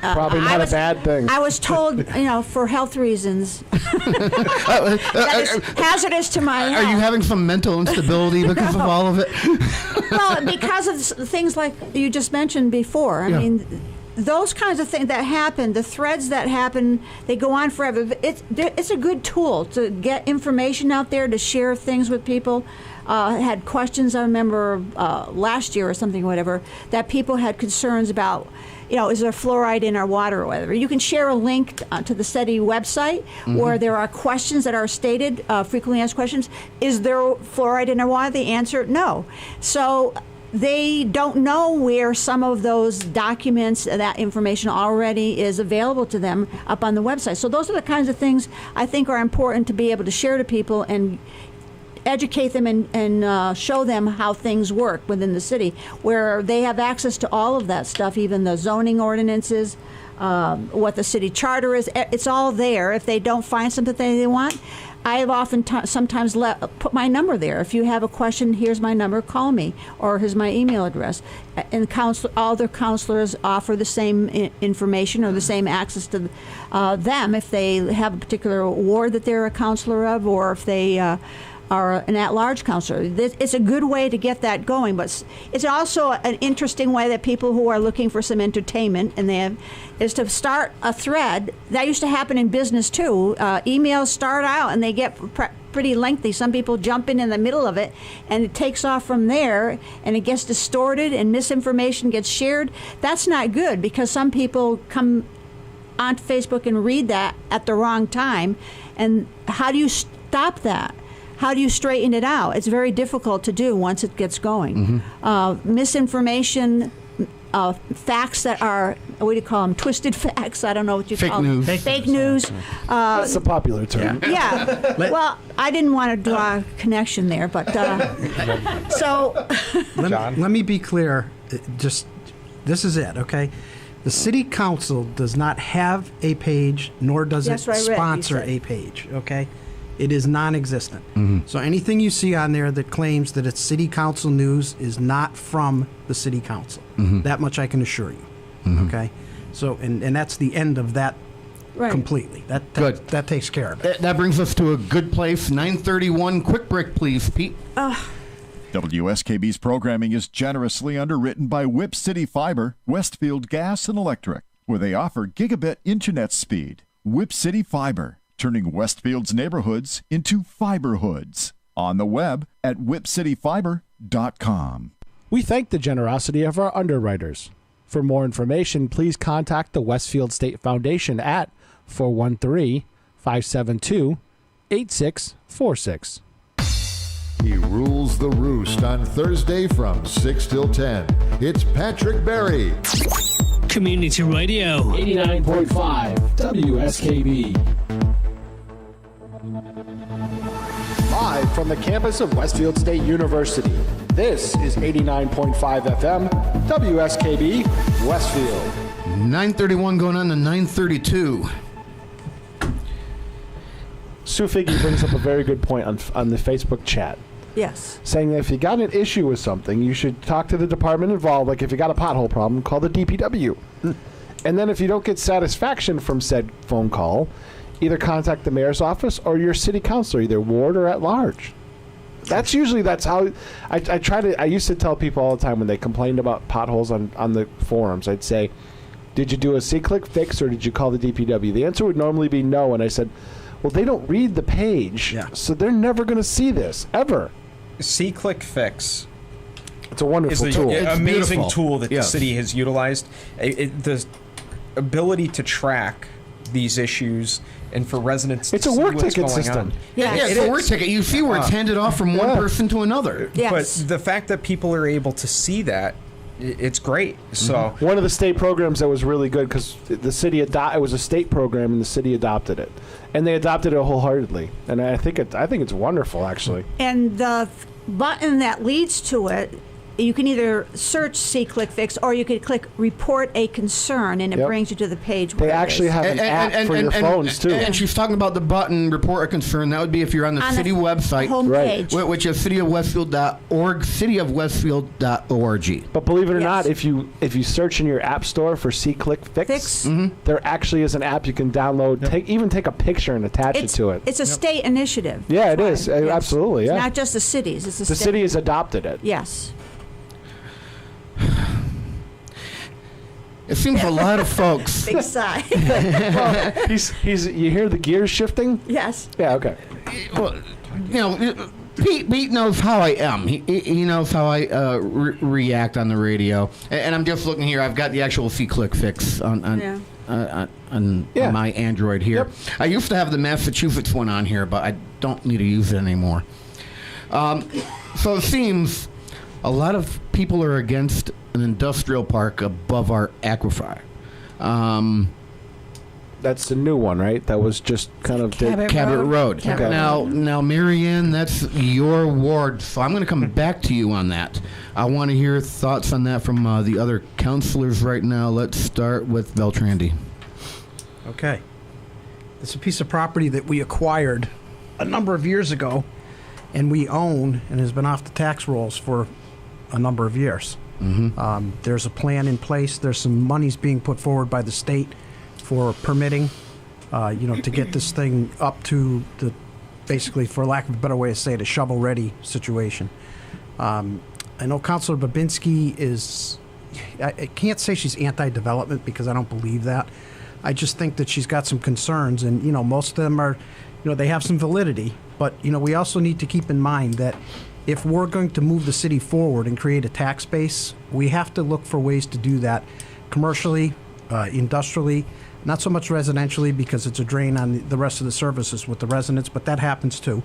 Probably not a bad thing.
I was told, for health reasons, that is hazardous to my health.
Are you having some mental instability because of all of it?
Well, because of things like you just mentioned before. I
Yeah.
mean, those kinds of things that happen, the threads that happen, they go on forever. It's a good tool to get information out there, to share things with people. Had questions, I remember last year or something, whatever, that people had concerns about, is there fluoride in our water or whatever. You can share a link to the SETI website where there are questions that are stated, frequently asked questions. Is there fluoride in our water? The answer, no. So they don't know where some of those documents, that information already is available to them up on the website. So those are the kinds of things I think are important to be able to share to people and educate them and show them how things work within the city, where they have access to all of that stuff, even the zoning ordinances, what the city charter is. It's all there. If they don't find something they want, I have sometimes put my number there. If you have a question, here's my number, call me, or here's my email address. And all their counselors offer the same information or the same access to them if they have a particular ward that they're a counselor of, or if they are an at-large counselor. It's a good way to get that going, but it's also an interesting way that people who are looking for some entertainment is to start a thread. That used to happen in business too. Emails start out and they get pretty lengthy. Some people jump in the middle of it, and it takes off from there, and it gets distorted, and misinformation gets shared. That's not good, because some people come onto Facebook and read that at the wrong time. And how do you stop that? How do you straighten it out? It's very difficult to do once it gets going. Misinformation, facts that are, what do you call them, twisted facts? I don't know what you call them. Fake news.
That's a popular term.
Yeah. Well, I didn't want to draw a connection there, but so.
Let me be clear. This is it, okay? The city council does not have a page, nor does it sponsor a page, okay? It is non-existent. So anything you see on there that claims that it's city council news is not from the city council. That much I can assure you. Okay? So, and that's the end of that completely. That takes care of it.
That brings us to a good place. 9:31. Quick break, please, Pete.
WSKB's programming is generously underwritten by Whip City Fiber, Westfield Gas and Electric, where they offer gigabit internet speed. Whip City Fiber, turning Westfield's neighborhoods into fiberhoods. On the web at whipcityfiber.com.
We thank the generosity of our underwriters. For more information, please contact the Westfield State Foundation at 413-572-8646.
He rules the roost on Thursday from 6 till 10. It's Patrick Berry.
Community Radio.
89.5 WSKB. Live from the campus of Westfield State University, this is 89.5 FM, WSKB, Westfield.
9:31 going on to 9:32.
Sue Figgy brings up a very good point on the Facebook chat.
Yes.
Saying that if you got an issue with something, you should talk to the department involved. Like if you got a pothole problem, call the DPW. And then if you don't get satisfaction from said phone call, either contact the mayor's office or your city councilor, either ward or at large. That's how I used to tell people all the time when they complained about potholes on the forums, I'd say, did you do a C-click fix or did you call the DPW? The answer would normally be no. And I said, well, they don't read the page, so they're never going to see this, ever.
C-click fix.
It's a wonderful tool.
It's an amazing
beautiful.
tool that the city has utilized. The ability to track these issues and for residents to
it's a
see
work
what's
ticket
going
system.
on.
Yeah, it's a work ticket. You see where it's handed off from one person to another.
Yes.
But the fact that people are able to see that, it's great. So
one of the state programs that was really good because the city it was a state program and the city adopted it, and they adopted it wholeheartedly. And I think it's wonderful actually.
And the button that leads to it, you can either search C-click fix or you could click report a concern, and it brings you to the page.
They actually have an app for your phones too.
And she's talking about the button report a concern. That would be if you're on the city website,
homepage,
which is cityofwestfield.org, cityofwestfield.org.
But believe it or not, if you search in your app store for C-click fix, there actually is an app you can download. Even take a picture and attach it to it.
It's a state initiative.
Yeah, it is. Absolutely.
It's
Yeah.
not just the cities. It's
the city has adopted it.
Yes.
It seems a lot of folks.
Big sigh.
Well, he's. You hear the gears shifting?
Yes.
Yeah. Okay.
Well, you know, Pete knows how I am. He knows how I react on the radio. And I'm just looking here. I've got the actual C-Click fix on my Android here.
Yep.
I used to have the Massachusetts one on here, but I don't need to use it anymore. So it seems a lot of people are against an industrial park above our aquifer.
That's the new one, right? That was just kind of
Cabot Road.
Okay.
Now, Mary Ann, that's your ward, so I'm going to come back to you on that. I want to hear thoughts on that from the other councilors right now. Let's start with Beltrandi.
Okay. It's a piece of property that we acquired a number of years ago, and we own, and has been off the tax rolls for a number of years.
Mm-hmm.
There's a plan in place. There's some monies being put forward by the state for permitting, to get this thing up to the, basically, for lack of a better way to say it, a shovel-ready situation. I know Councilor Babinski is, I can't say she's anti-development because I don't believe that. I just think that she's got some concerns, and, most of them are, they have some validity. But, we also need to keep in mind that if we're going to move the city forward and create a tax base, we have to look for ways to do that commercially, industrially, not so much residentially because it's a drain on the rest of the services with the residents, but that happens too.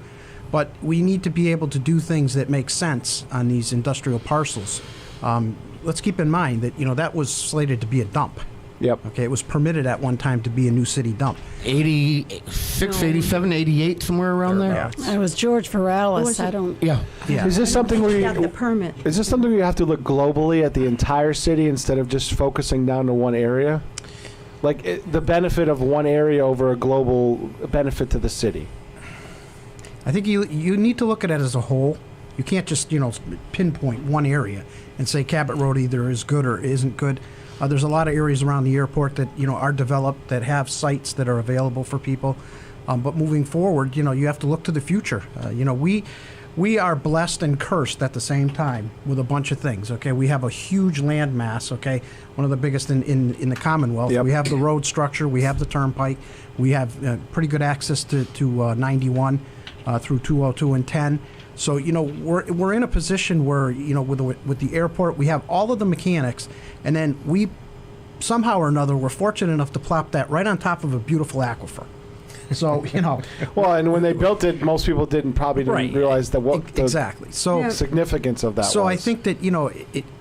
But we need to be able to do things that make sense on these industrial parcels. Let's keep in mind that, that was slated to be a dump.
Yep.
Okay, it was permitted at one time to be a new city dump.
86, 87, 88, somewhere around there?
It was George Feralis. I don't.
Yeah.
Is this something where
Got the permit.
Is this something where you have to look globally at the entire city instead of just focusing down to one area? Like the benefit of one area over a global benefit to the city?
I think you need to look at it as a whole. You can't just, pinpoint one area and say Cabot Road either is good or isn't good. There's a lot of areas around the airport that, are developed that have sites that are available for people. But moving forward, you have to look to the future. We are blessed and cursed at the same time with a bunch of things, okay? We have a huge land mass, okay? One of the biggest in the Commonwealth.
Yep.
We have the road structure. We have the turnpike. We have pretty good access to 91 through 202 and 10. So, we're in a position where, with the airport, we have all of the mechanics, and then we, somehow or another, we're fortunate enough to plop that right on top of a beautiful aquifer. So,
Well, and when they built it, most people probably didn't realize that
exactly. So
significance of that
So
was.
I think that,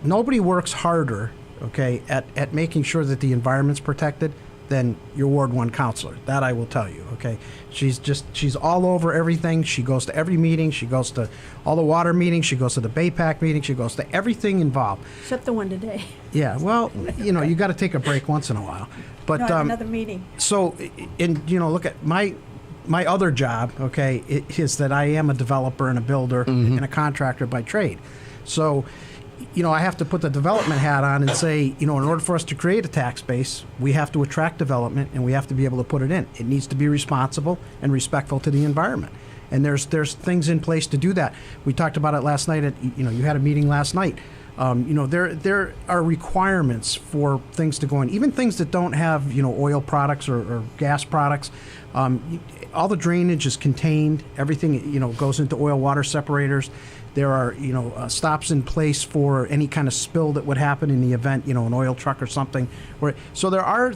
nobody works harder, okay, at making sure that the environment's protected than your Ward 1 councilor. That I will tell you, okay? She's all over everything. She goes to every meeting. She goes to all the water meetings. She goes to the BayPAC meeting. She goes to everything involved.
Except the one today.
Yeah, well, you got to take a break once in a while. But
No, I have another meeting.
So, look at my other job, okay, is that I am a developer and a builder and a contractor by trade. So, I have to put the development hat on and say, in order for us to create a tax base, we have to attract development and we have to be able to put it in. It needs to be responsible and respectful to the environment. And there's things in place to do that. We talked about it last night. You had a meeting last night. There are requirements for things to go in, even things that don't have, oil products or gas products. All the drainage is contained. Everything, goes into oil water separators. There are, stops in place for any kind of spill that would happen in the event, an oil truck or something. So there are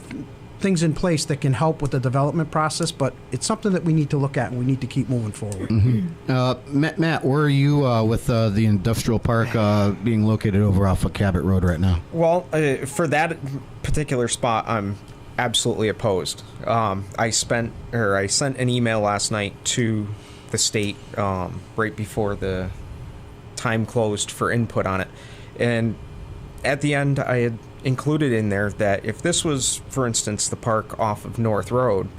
things in place that can help with the development process, but it's something that we need to look at and we need to keep moving forward.
Mm-hmm. Matt, where are you with the industrial park being located over off of Cabot Road right now?
Well, for that particular spot, I'm absolutely opposed. I sent an email last night to the state right before the time closed for input on it, and at the end I had included in there that if this was, for instance, the park off of North Road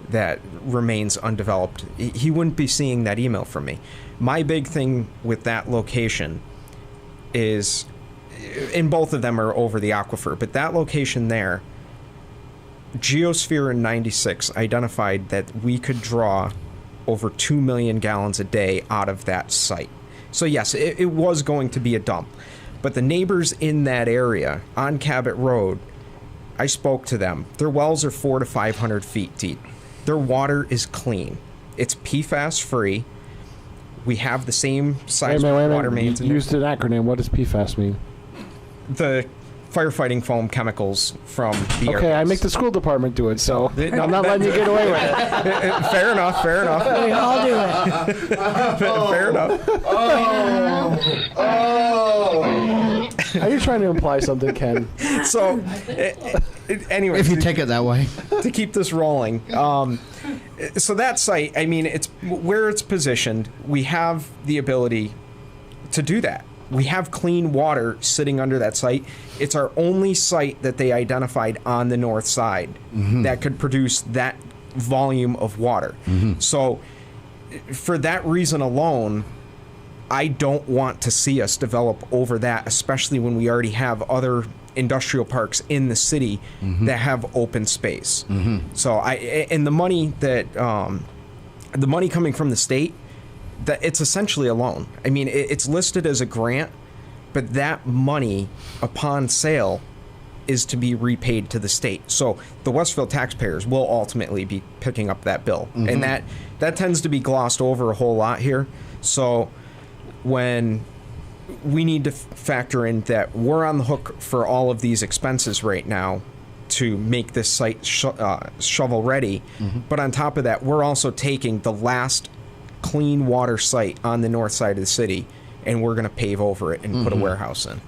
that remains undeveloped, he wouldn't be seeing that email from me. My big thing with that location is, and both of them are over the aquifer, but that location there, Geosphere in 96 identified that we could draw over 2 million gallons a day out of that site. So yes, it was going to be a dump. But the neighbors in that area on Cabot Road I spoke to them. Their wells are 400 to 500 feet deep. Their water is clean. It's PFAS free. We have the same size water mains.
You used an acronym. What does PFAS mean?
The firefighting foam chemicals from the
Okay, I make the school department do it, so I'm not letting you get away with it.
Fair enough.
We all do it.
Fair enough.
Are you trying to imply something, Ken?
So, anyway,
If you take it that way.
to keep this rolling, so that site, I mean, it's where it's positioned. We have the ability to do that. We have clean water sitting under that site. It's our only site that they identified on the north side that could produce that volume of water. So, for that reason alone, I don't want to see us develop over that, especially when we already have other industrial parks in the city that have open space. So, and the money that the money coming from the state, that it's essentially a loan. I mean, it's listed as a grant, but that money upon sale is to be repaid to the state. So the Westfield taxpayers will ultimately be picking up that bill. And that tends to be glossed over a whole lot here. So when we need to factor in that we're on the hook for all of these expenses right now to make this site shovel ready. But on top of that, we're also taking the last clean water site on the north side of the city, and we're going to pave over it and put a warehouse in.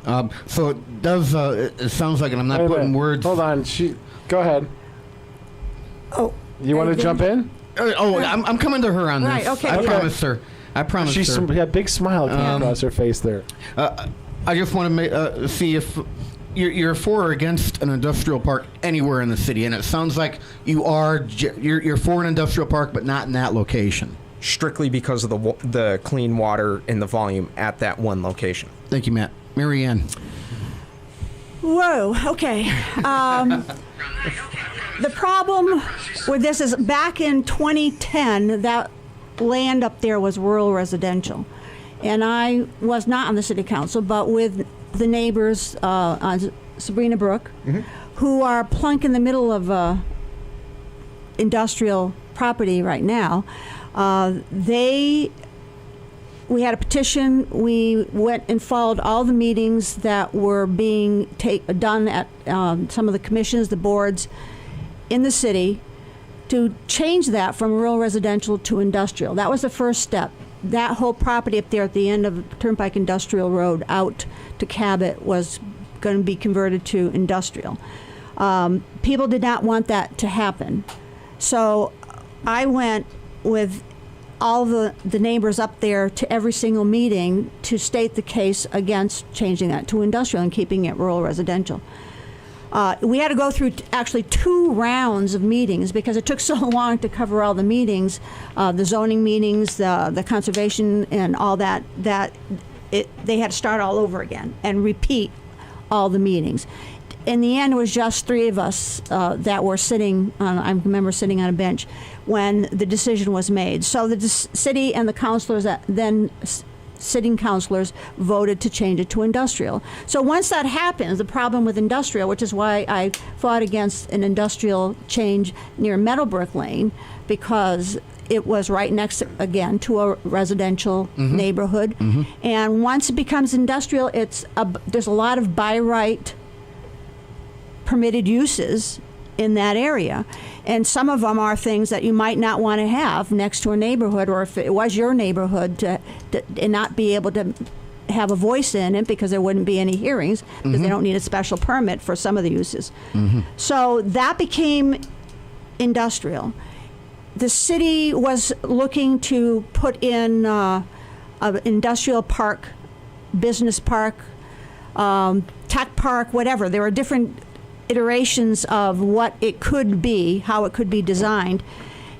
So it does. It sounds like, and I'm not
Wait a
putting
minute.
words.
Hold on. Go ahead.
Oh,
You want to jump in?
I'm coming to her on this.
Right, okay.
I
Okay.
promised her. I promised
She's
her.
a big smile came across her face there.
I just want to see if you're for or against an industrial park anywhere in the city, and it sounds like you are. You're for an industrial park, but not in that location.
Strictly because of the clean water and the volume at that one location.
Thank you, Matt. Mary Ann.
Whoa, okay. The problem with this is back in 2010, that land up there was rural residential. And I was not on the city council, but with the neighbors on Sabrina Brook, who are plunk in the middle of industrial property right now. We had a petition. We went and followed all the meetings that were being done at some of the commissions, the boards in the city to change that from rural residential to industrial. That was the first step. That whole property up there at the end of Turnpike Industrial Road out to Cabot was going to be converted to industrial. People did not want that to happen. So I went with all the neighbors up there to every single meeting to state the case against changing that to industrial and keeping it rural residential. We had to go through actually 2 rounds of meetings because it took so long to cover all the meetings, the zoning meetings, the conservation and all that, they had to start all over again and repeat all the meetings. In the end, it was just 3 of us that were sitting on, I remember sitting on a bench when the decision was made. So the city and the councilors, then sitting councilors, voted to change it to industrial. So once that happens, the problem with industrial, which is why I fought against an industrial change near Meadowbrook Lane, because it was right next, again, to a residential neighborhood. And once it becomes industrial, there's a lot of by right permitted uses in that area. And some of them are things that you might not want to have next to a neighborhood, or if it was your neighborhood, and not be able to have a voice in it because there wouldn't be any hearings because they don't need a special permit for some of the uses. So that became industrial. The city was looking to put in an industrial park, business park, tech park, whatever. There were different iterations of what it could be, how it could be designed.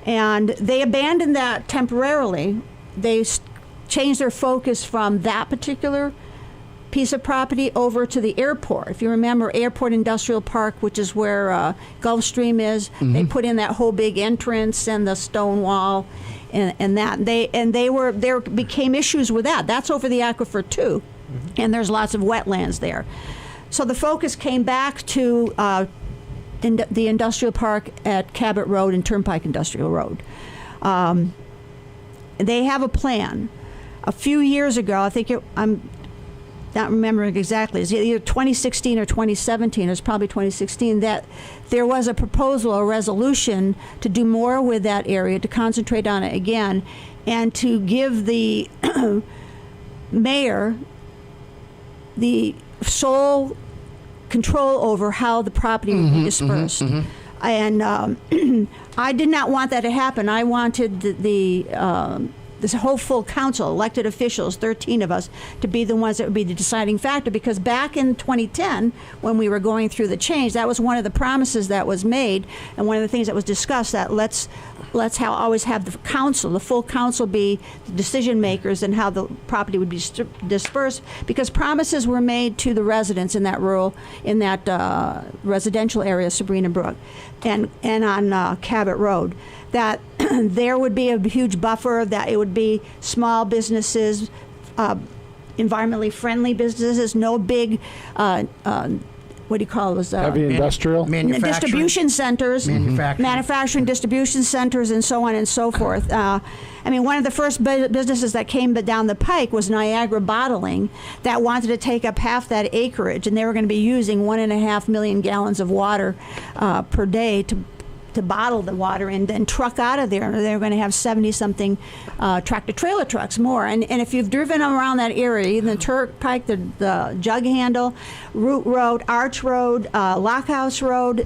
And they abandoned that temporarily. They changed their focus from that particular piece of property over to the airport. If you remember Airport Industrial Park, which is where Gulfstream is, they put in that whole big entrance and the stone wall and that. There became issues with that. That's over the aquifer too. And there's lots of wetlands there. So the focus came back to the industrial park at Cabot Road and Turnpike Industrial Road. They have a plan. A few years ago, I think I'm not remembering exactly, it's either 2016 or 2017, it's probably 2016, that there was a proposal, a resolution to do more with that area, to concentrate on it again, and to give the mayor the sole control over how the property would be dispersed. And I did not want that to happen. I wanted this whole full council, elected officials, 13 of us, to be the ones that would be the deciding factor, because back in 2010, when we were going through the change, that was one of the promises that was made, and one of the things that was discussed, that let's always have the council, the full council, be the decision makers and how the property would be dispersed, because promises were made to the residents in that residential area, Sabrina Brook, and on Cabot Road, that there would be a huge buffer, that it would be small businesses, environmentally friendly businesses, no big, what do you call those?
Heavy industrial?
Distribution centers, manufacturing distribution centers, and so on and so forth. I mean, one of the first businesses that came down the pike was Niagara Bottling, that wanted to take up half that acreage, and they were going to be using 1.5 million gallons of water per day to bottle the water and then truck out of there. They were going to have 70-something tractor-trailer trucks more. And if you've driven around that area, even the Turnpike, the Jug Handle, Root Road, Arch Road, Lockhouse Road,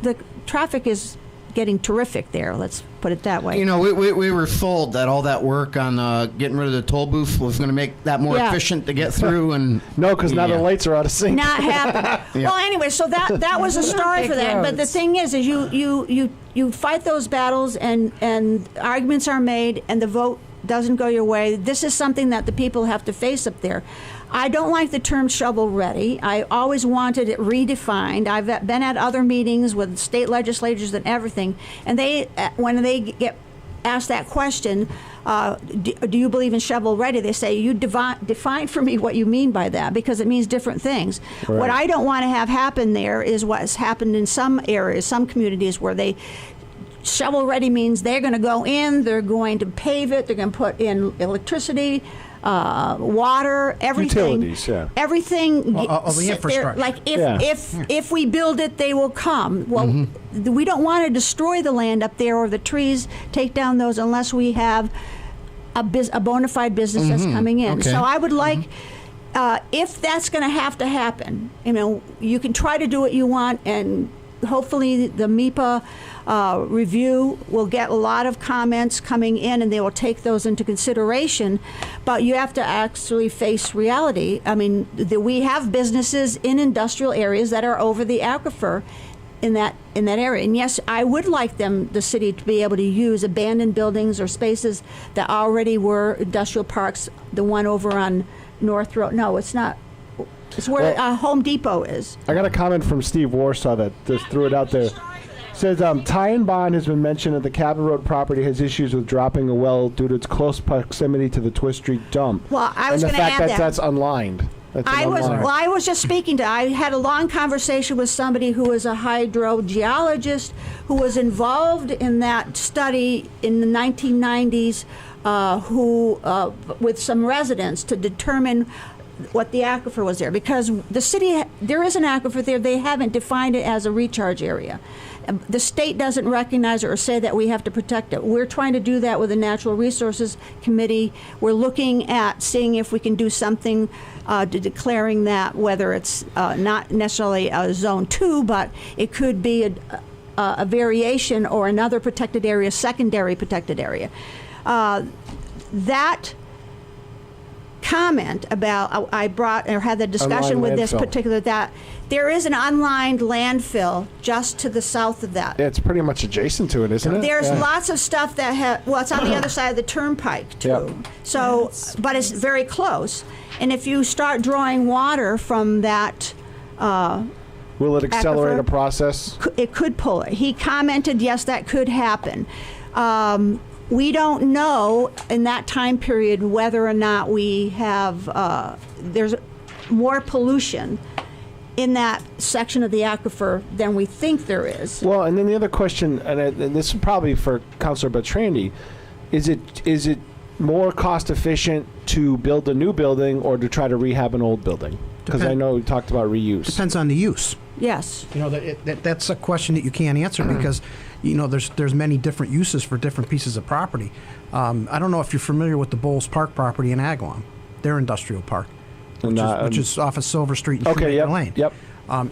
the traffic is getting terrific there. Let's put it that way.
You know, we were sold that all that work on getting rid of the toll booth was going to make that more efficient to get through. And
no, because now the lights are out of sync.
Not happening. Well, anyway, so that was a story for that. But the thing is you fight those battles, and arguments are made, and the vote doesn't go your way. This is something that the people have to face up there. I don't like the term shovel-ready. I always wanted it redefined. I've been at other meetings with state legislatures and everything, and when they get asked that question, do you believe in shovel-ready? They say, you define for me what you mean by that, because it means different things. Right. What I don't want to have happen there is what's happened in some areas, some communities, where shovel-ready means they're going to go in, they're going to pave it, they're going to put in electricity, water, everything.
Utilities, yeah.
Everything.
All the infrastructure.
Like if we build it, they will come. Well, we don't want to destroy the land up there or the trees, take down those, unless we have a bona fide business that's coming in.
Okay.
So I would like, if that's going to happen, you can try to do what you want, and hopefully the MIPA review will get a lot of comments coming in, and they will take those into consideration. But you have to actually face reality. I mean, we have businesses in industrial areas that are over the aquifer in that area. And yes, I would like the city, to be able to use abandoned buildings or spaces that already were industrial parks. The one over on North Road. No, it's not. It's where Home Depot is.
I got a comment from Steve Warsaw that just threw it out there. Says, tie-in bond has been mentioned that the Cabot Road property has issues with dropping a well due to its close proximity to the Twist Street dump.
Well, I was going to add that.
And the fact that that's unlined.
I was just speaking I had a long conversation with somebody who is a hydrogeologist who was involved in that study in the 1990s, with some residents, to determine what the aquifer was there, because the city, there is an aquifer there. They haven't defined it as a recharge area. The state doesn't recognize it or say that we have to protect it. We're trying to do that with the Natural Resources Committee. We're looking at seeing if we can do something to declaring that, whether it's not necessarily a Zone 2, but it could be a variation or another protected area, secondary protected area. That comment about, I brought or had the discussion with this particular, that there is an unlined landfill just to the south of that.
Yeah, it's pretty much adjacent to it, isn't it?
There's lots of stuff that it's on the other side of the turnpike too. Yep. So, but it's very close. And if you start drawing water from that,
will it accelerate a process?
It could pull it. He commented, yes, that could happen. We don't know in that time period whether or not we have, there's more pollution in that section of the aquifer than we think there is.
Well, and then the other question, and this is probably for Councilor Beltrandi, is it more cost efficient to build a new building or to try to rehab an old building? Because I know we talked about reuse.
Depends on the use.
Yes.
You know, that's a question that you can't answer because, you know, there's many different uses for different pieces of property. I don't know if you're familiar with the Bowles Park property in Agawam, their industrial park, which is off of Silver Street and Shoemaker Lane.
Yep.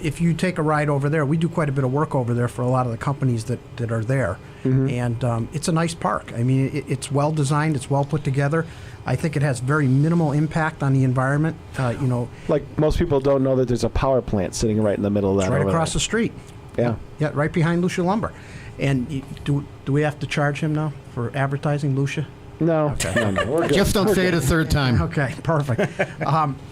If you take a ride over there, we do quite a bit of work over there for a lot of the companies that are there. And it's a nice park. I mean, it's well designed, it's well put together. I think it has very minimal impact on the environment. You know,
like most people don't know that there's a power plant sitting right in the middle of that.
It's right across the street.
Yeah.
Yeah, right behind Lucia Lumber. And do we have to charge him now for advertising Lucia?
No.
Okay.
No, we're good.
Just don't say it a third time.
Okay, perfect.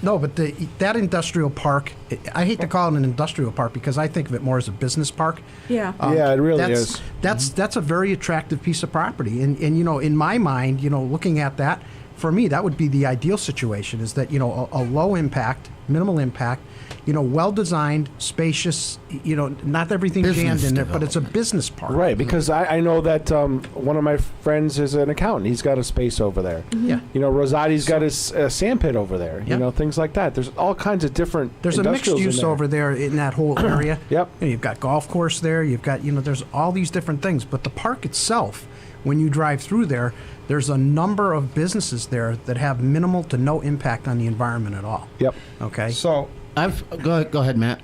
No, but that industrial park, I hate to call it an industrial park because I think of it more as a business park.
Yeah.
Yeah, it really is.
That's a very attractive piece of property. And you know, in my mind, you know, looking at that, for me, that would be the ideal situation is that, you know, a low impact, minimal impact, you know, well-designed, spacious, you know, not everything jammed in there, but it's a business park.
Right, because I know that one of my friends is an accountant. He's got a space over there.
Yeah.
You know, Rosati's got his sand pit over there.
Yep.
You know, things like that. There's all kinds of different
There's a mixed
industrials
use
in there.
over there in that whole area.
Yep.
You know, you've got golf course there. You've got, you know, there's all these different things. But the park itself, when you drive through there, there's a number of businesses there that have minimal to no impact on the environment at all.
Yep.
Okay.
So
Go ahead, Matt.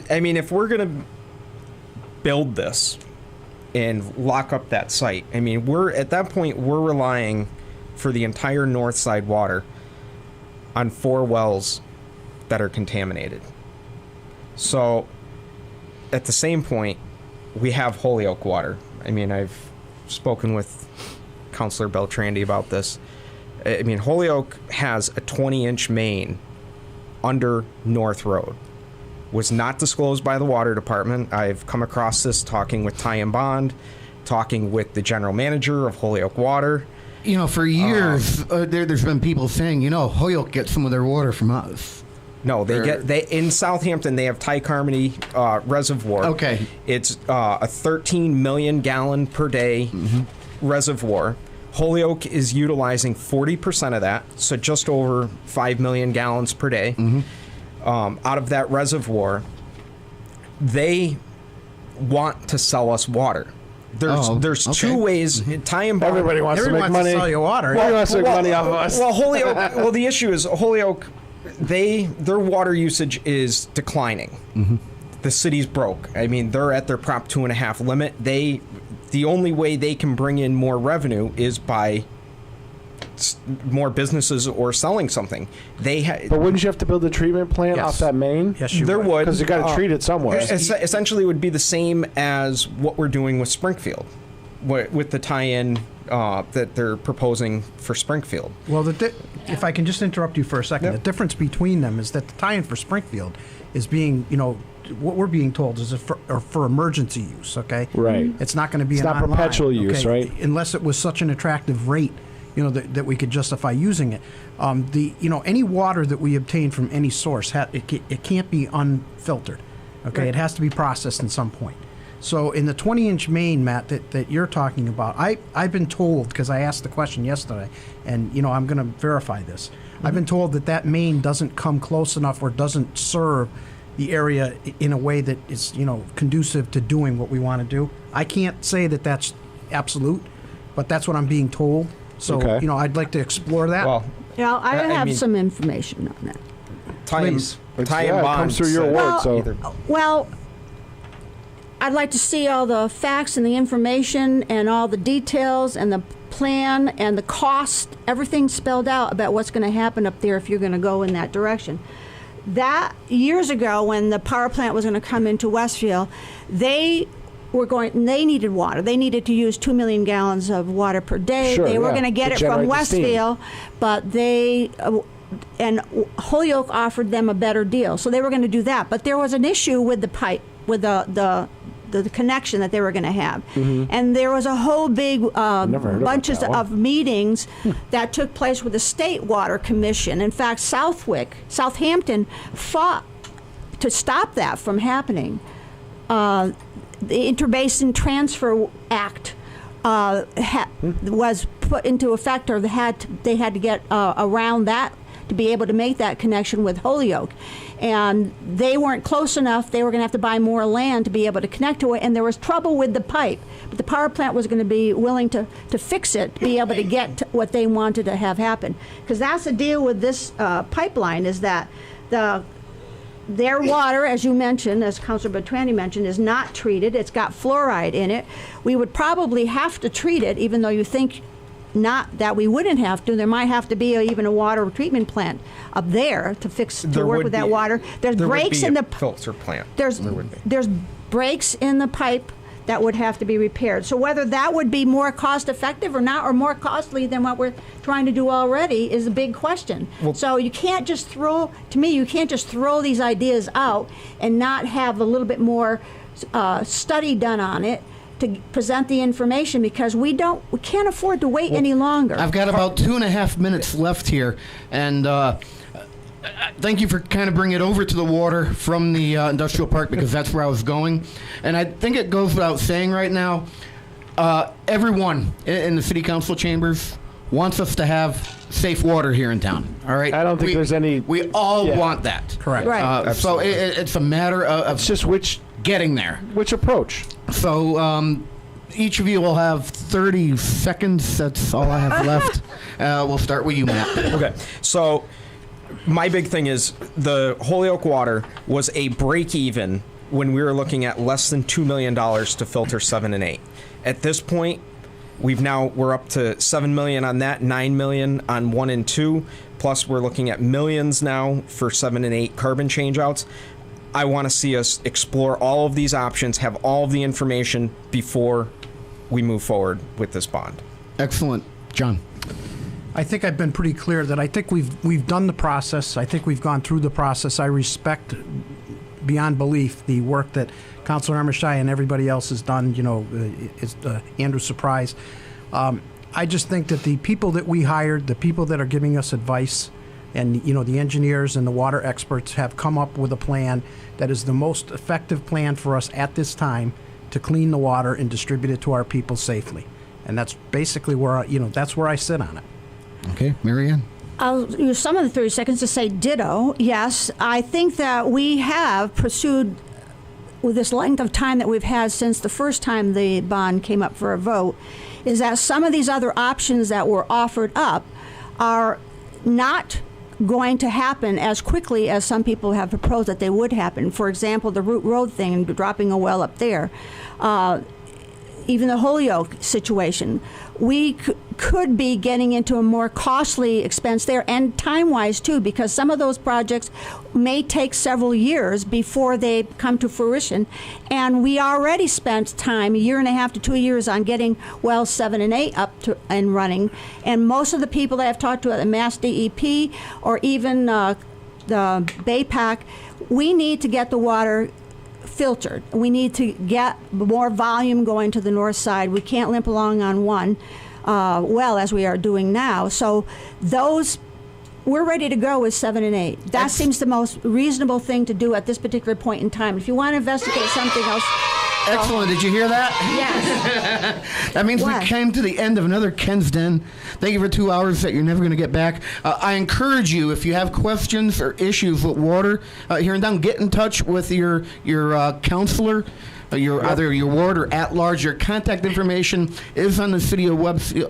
I mean, if we're going to build this and lock up that site, I mean, at that point, we're relying for the entire north side water on 4 wells that are contaminated. So at the same point, we have Holyoke water. I mean, I've spoken with Councilor Beltrandi about this. I mean, Holyoke has a 20-inch main under North Road. Was not disclosed by the water department. I've come across this talking with Ty and Bond, talking with the general manager of Holyoke Water.
You know, for years, there's been people saying, you know, Holyoke gets some of their water from us.
No, they in Southampton they have Ty Carmody Reservoir.
Okay.
It's a 13 million gallon per day reservoir. Holyoke is utilizing 40% of that, so just over 5 million gallons per day. Out of that reservoir, they want to sell us water. There's two ways. Ty and Bond,
Everybody wants to make money.
to sell you water.
Everybody wants to make money off of us.
Well, Holyoke. Well, the issue is Holyoke. Their water usage is declining. The city's broke. I mean, they're at their Prop 2.5 limit. The only way they can bring in more revenue is by more businesses or selling something.
But wouldn't you have to build a treatment plant off that main?
Yes, you
there would.
Because you got to treat it somewhere.
Essentially, it would be the same as what we're doing with Springfield, with the tie-in that they're proposing for Springfield.
Well, if I can just interrupt you for a second, the difference between them is that the tie-in for Springfield is being, you know, what we're being told is for emergency use, okay?
Right.
It's not going to be
It's
an
not
online,
perpetual use,
okay?
right?
Unless it was such an attractive rate, you know, that we could justify using it. Any water that we obtain from any source, it can't be unfiltered, okay?
Right.
It has to be processed at some point. So in the 20-inch main, Matt, that you're talking about, I've been told, because I asked the question yesterday, and, you know, I'm going to verify this. I've been told that main doesn't come close enough or doesn't serve the area in a way that is, you know, conducive to doing what we want to do. I can't say that that's absolute, but that's what I'm being told. So, you know, I'd like to explore that.
Well,
Yeah, I have
mean-
some information on that.
tie and
It
Bond
comes through your
said-
word, so.
Well, I'd like to see all the facts and the information and all the details and the plan and the cost, everything spelled out about what's going to happen up there if you're going to go in that direction. That years ago, when the power plant was going to come into Westfield, they needed water. They needed to use 2 million gallons of water per day.
Sure,
they were
yeah,
going to get
to
it from
generate the steam.
Westfield, but they and Holyoke offered them a better deal, so they were going to do that. But there was an issue with the pipe, with the connection that they were going to have, and there was a whole big bunches of meetings that took place with the State Water Commission. In fact, Southampton fought to stop that from happening, the Interbasin Transfer Act was put into effect, or they had to get around that to be able to make that connection with Holyoke. And they weren't close enough. They were going to have to buy more land to be able to connect to it, and there was trouble with the pipe. But the power plant was going to be willing to fix it, to be able to get to what they wanted to have happen. Because that's the deal with this pipeline, is that their water, as you mentioned, as Councilor Beltrandi mentioned, is not treated. It's got fluoride in it. We would probably have to treat it, even though you think not that we wouldn't have to. There might have to be even a water treatment plant up there to work with that water. There's breaks in the
filter plant.
There's breaks in the pipe that would have to be repaired. So whether that would be more cost effective or not, or more costly than what we're trying to do already, is a big question. So you can't just throw these ideas out and not have a little bit more study done on it to present the information, because we can't afford to wait any longer.
I've got about 2.5 minutes left here, and thank you for kind of bringing it over to the water from the industrial park, because that's where I was going. And I think it goes without saying right now, everyone in the city council chambers wants us to have safe water here in town. All right.
I don't think there's any.
We all want that.
Correct.
Right.
So it's a matter of
It's just
getting there.
which approach.
So each of you will have 30 seconds. That's all I have left. We'll start with you, Matt.
Okay. So my big thing is the Holyoke water was a break even when we were looking at less than $2 million to filter 7 and 8. At this point, we're up to $7 million on that, $9 million on 1 and 2, plus we're looking at millions now for 7 and 8 carbon changeouts. I want to see us explore all of these options, have all of the information before we move forward with this bond.
Excellent. John.
I think I've been pretty clear that I think we've done the process. I think we've gone through the process. I respect beyond belief the work that Councilor Emmershy and everybody else has done. It's Andrew's surprise. I just think that the people that we hired, the people that are giving us advice, and the engineers and the water experts have come up with a plan that is the most effective plan for us at this time to clean the water and distribute it to our people safely. And that's basically where that's where I sit on it.
Okay, Marianne.
I'll use some of the 30 seconds to say ditto. Yes, I think that we have pursued, with this length of time that we've had since the first time the bond came up for a vote, is that some of these other options that were offered up are not going to happen as quickly as some people have proposed that they would happen. For example, the Root Road thing and dropping a well up there. Even the Holyoke situation, we could be getting into a more costly expense there, and time-wise too, because some of those projects may take several years before they come to fruition, and we already spent time, 1.5 to 2 years, on getting wells 7 and 8 up to and running. And most of the people that I've talked to at the Mass DEP or even the BayPAC, we need to get the water filtered. We need to get more volume going to the north side. We can't limp along on one well as we are doing now. So we're ready to go with 7 and 8. That seems the most reasonable thing to do at this particular point in time. If you want to investigate something else.
Excellent. Did you hear that?
Yes.
That means we came to the end of another Ken's Den. Thank you for 2 hours that you're never going to get back. I encourage you, if you have questions or issues with water here in town, get in touch with your counselor, either your ward or at large. Your contact information is on the City of Westfield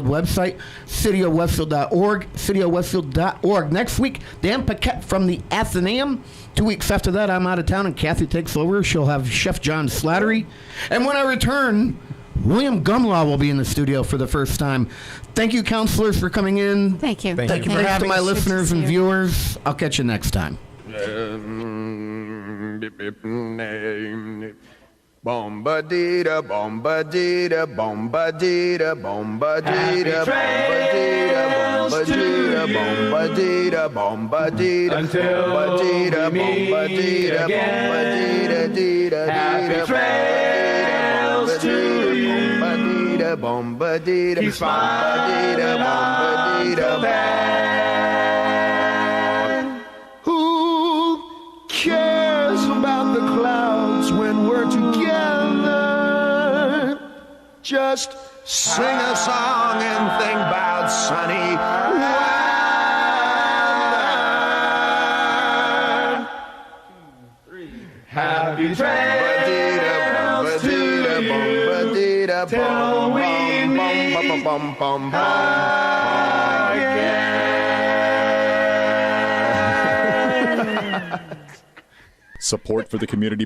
website, cityofwestfield.org, cityofwestfield.org. Next week, Dan Paquette from the Athenaeum. 2 weeks after that, I'm out of town and Kathy takes over. She'll have Chef John Slattery. And when I return, William Gumlaw will be in the studio for the first time. Thank you, counselors, for coming in.
Thank you.
Thank you for having my listeners and viewers. I'll catch you next time.
Bombadita, bombadita, bombadita, bombadita, bombadita, bombadita, bombadita, bombadita,
until we meet again. Happy trails to you.
Bombadita, bombadita,
Keep smiling until then.
Who cares?
sunny weather.
Happy trails to you till we meet again.
Support for the community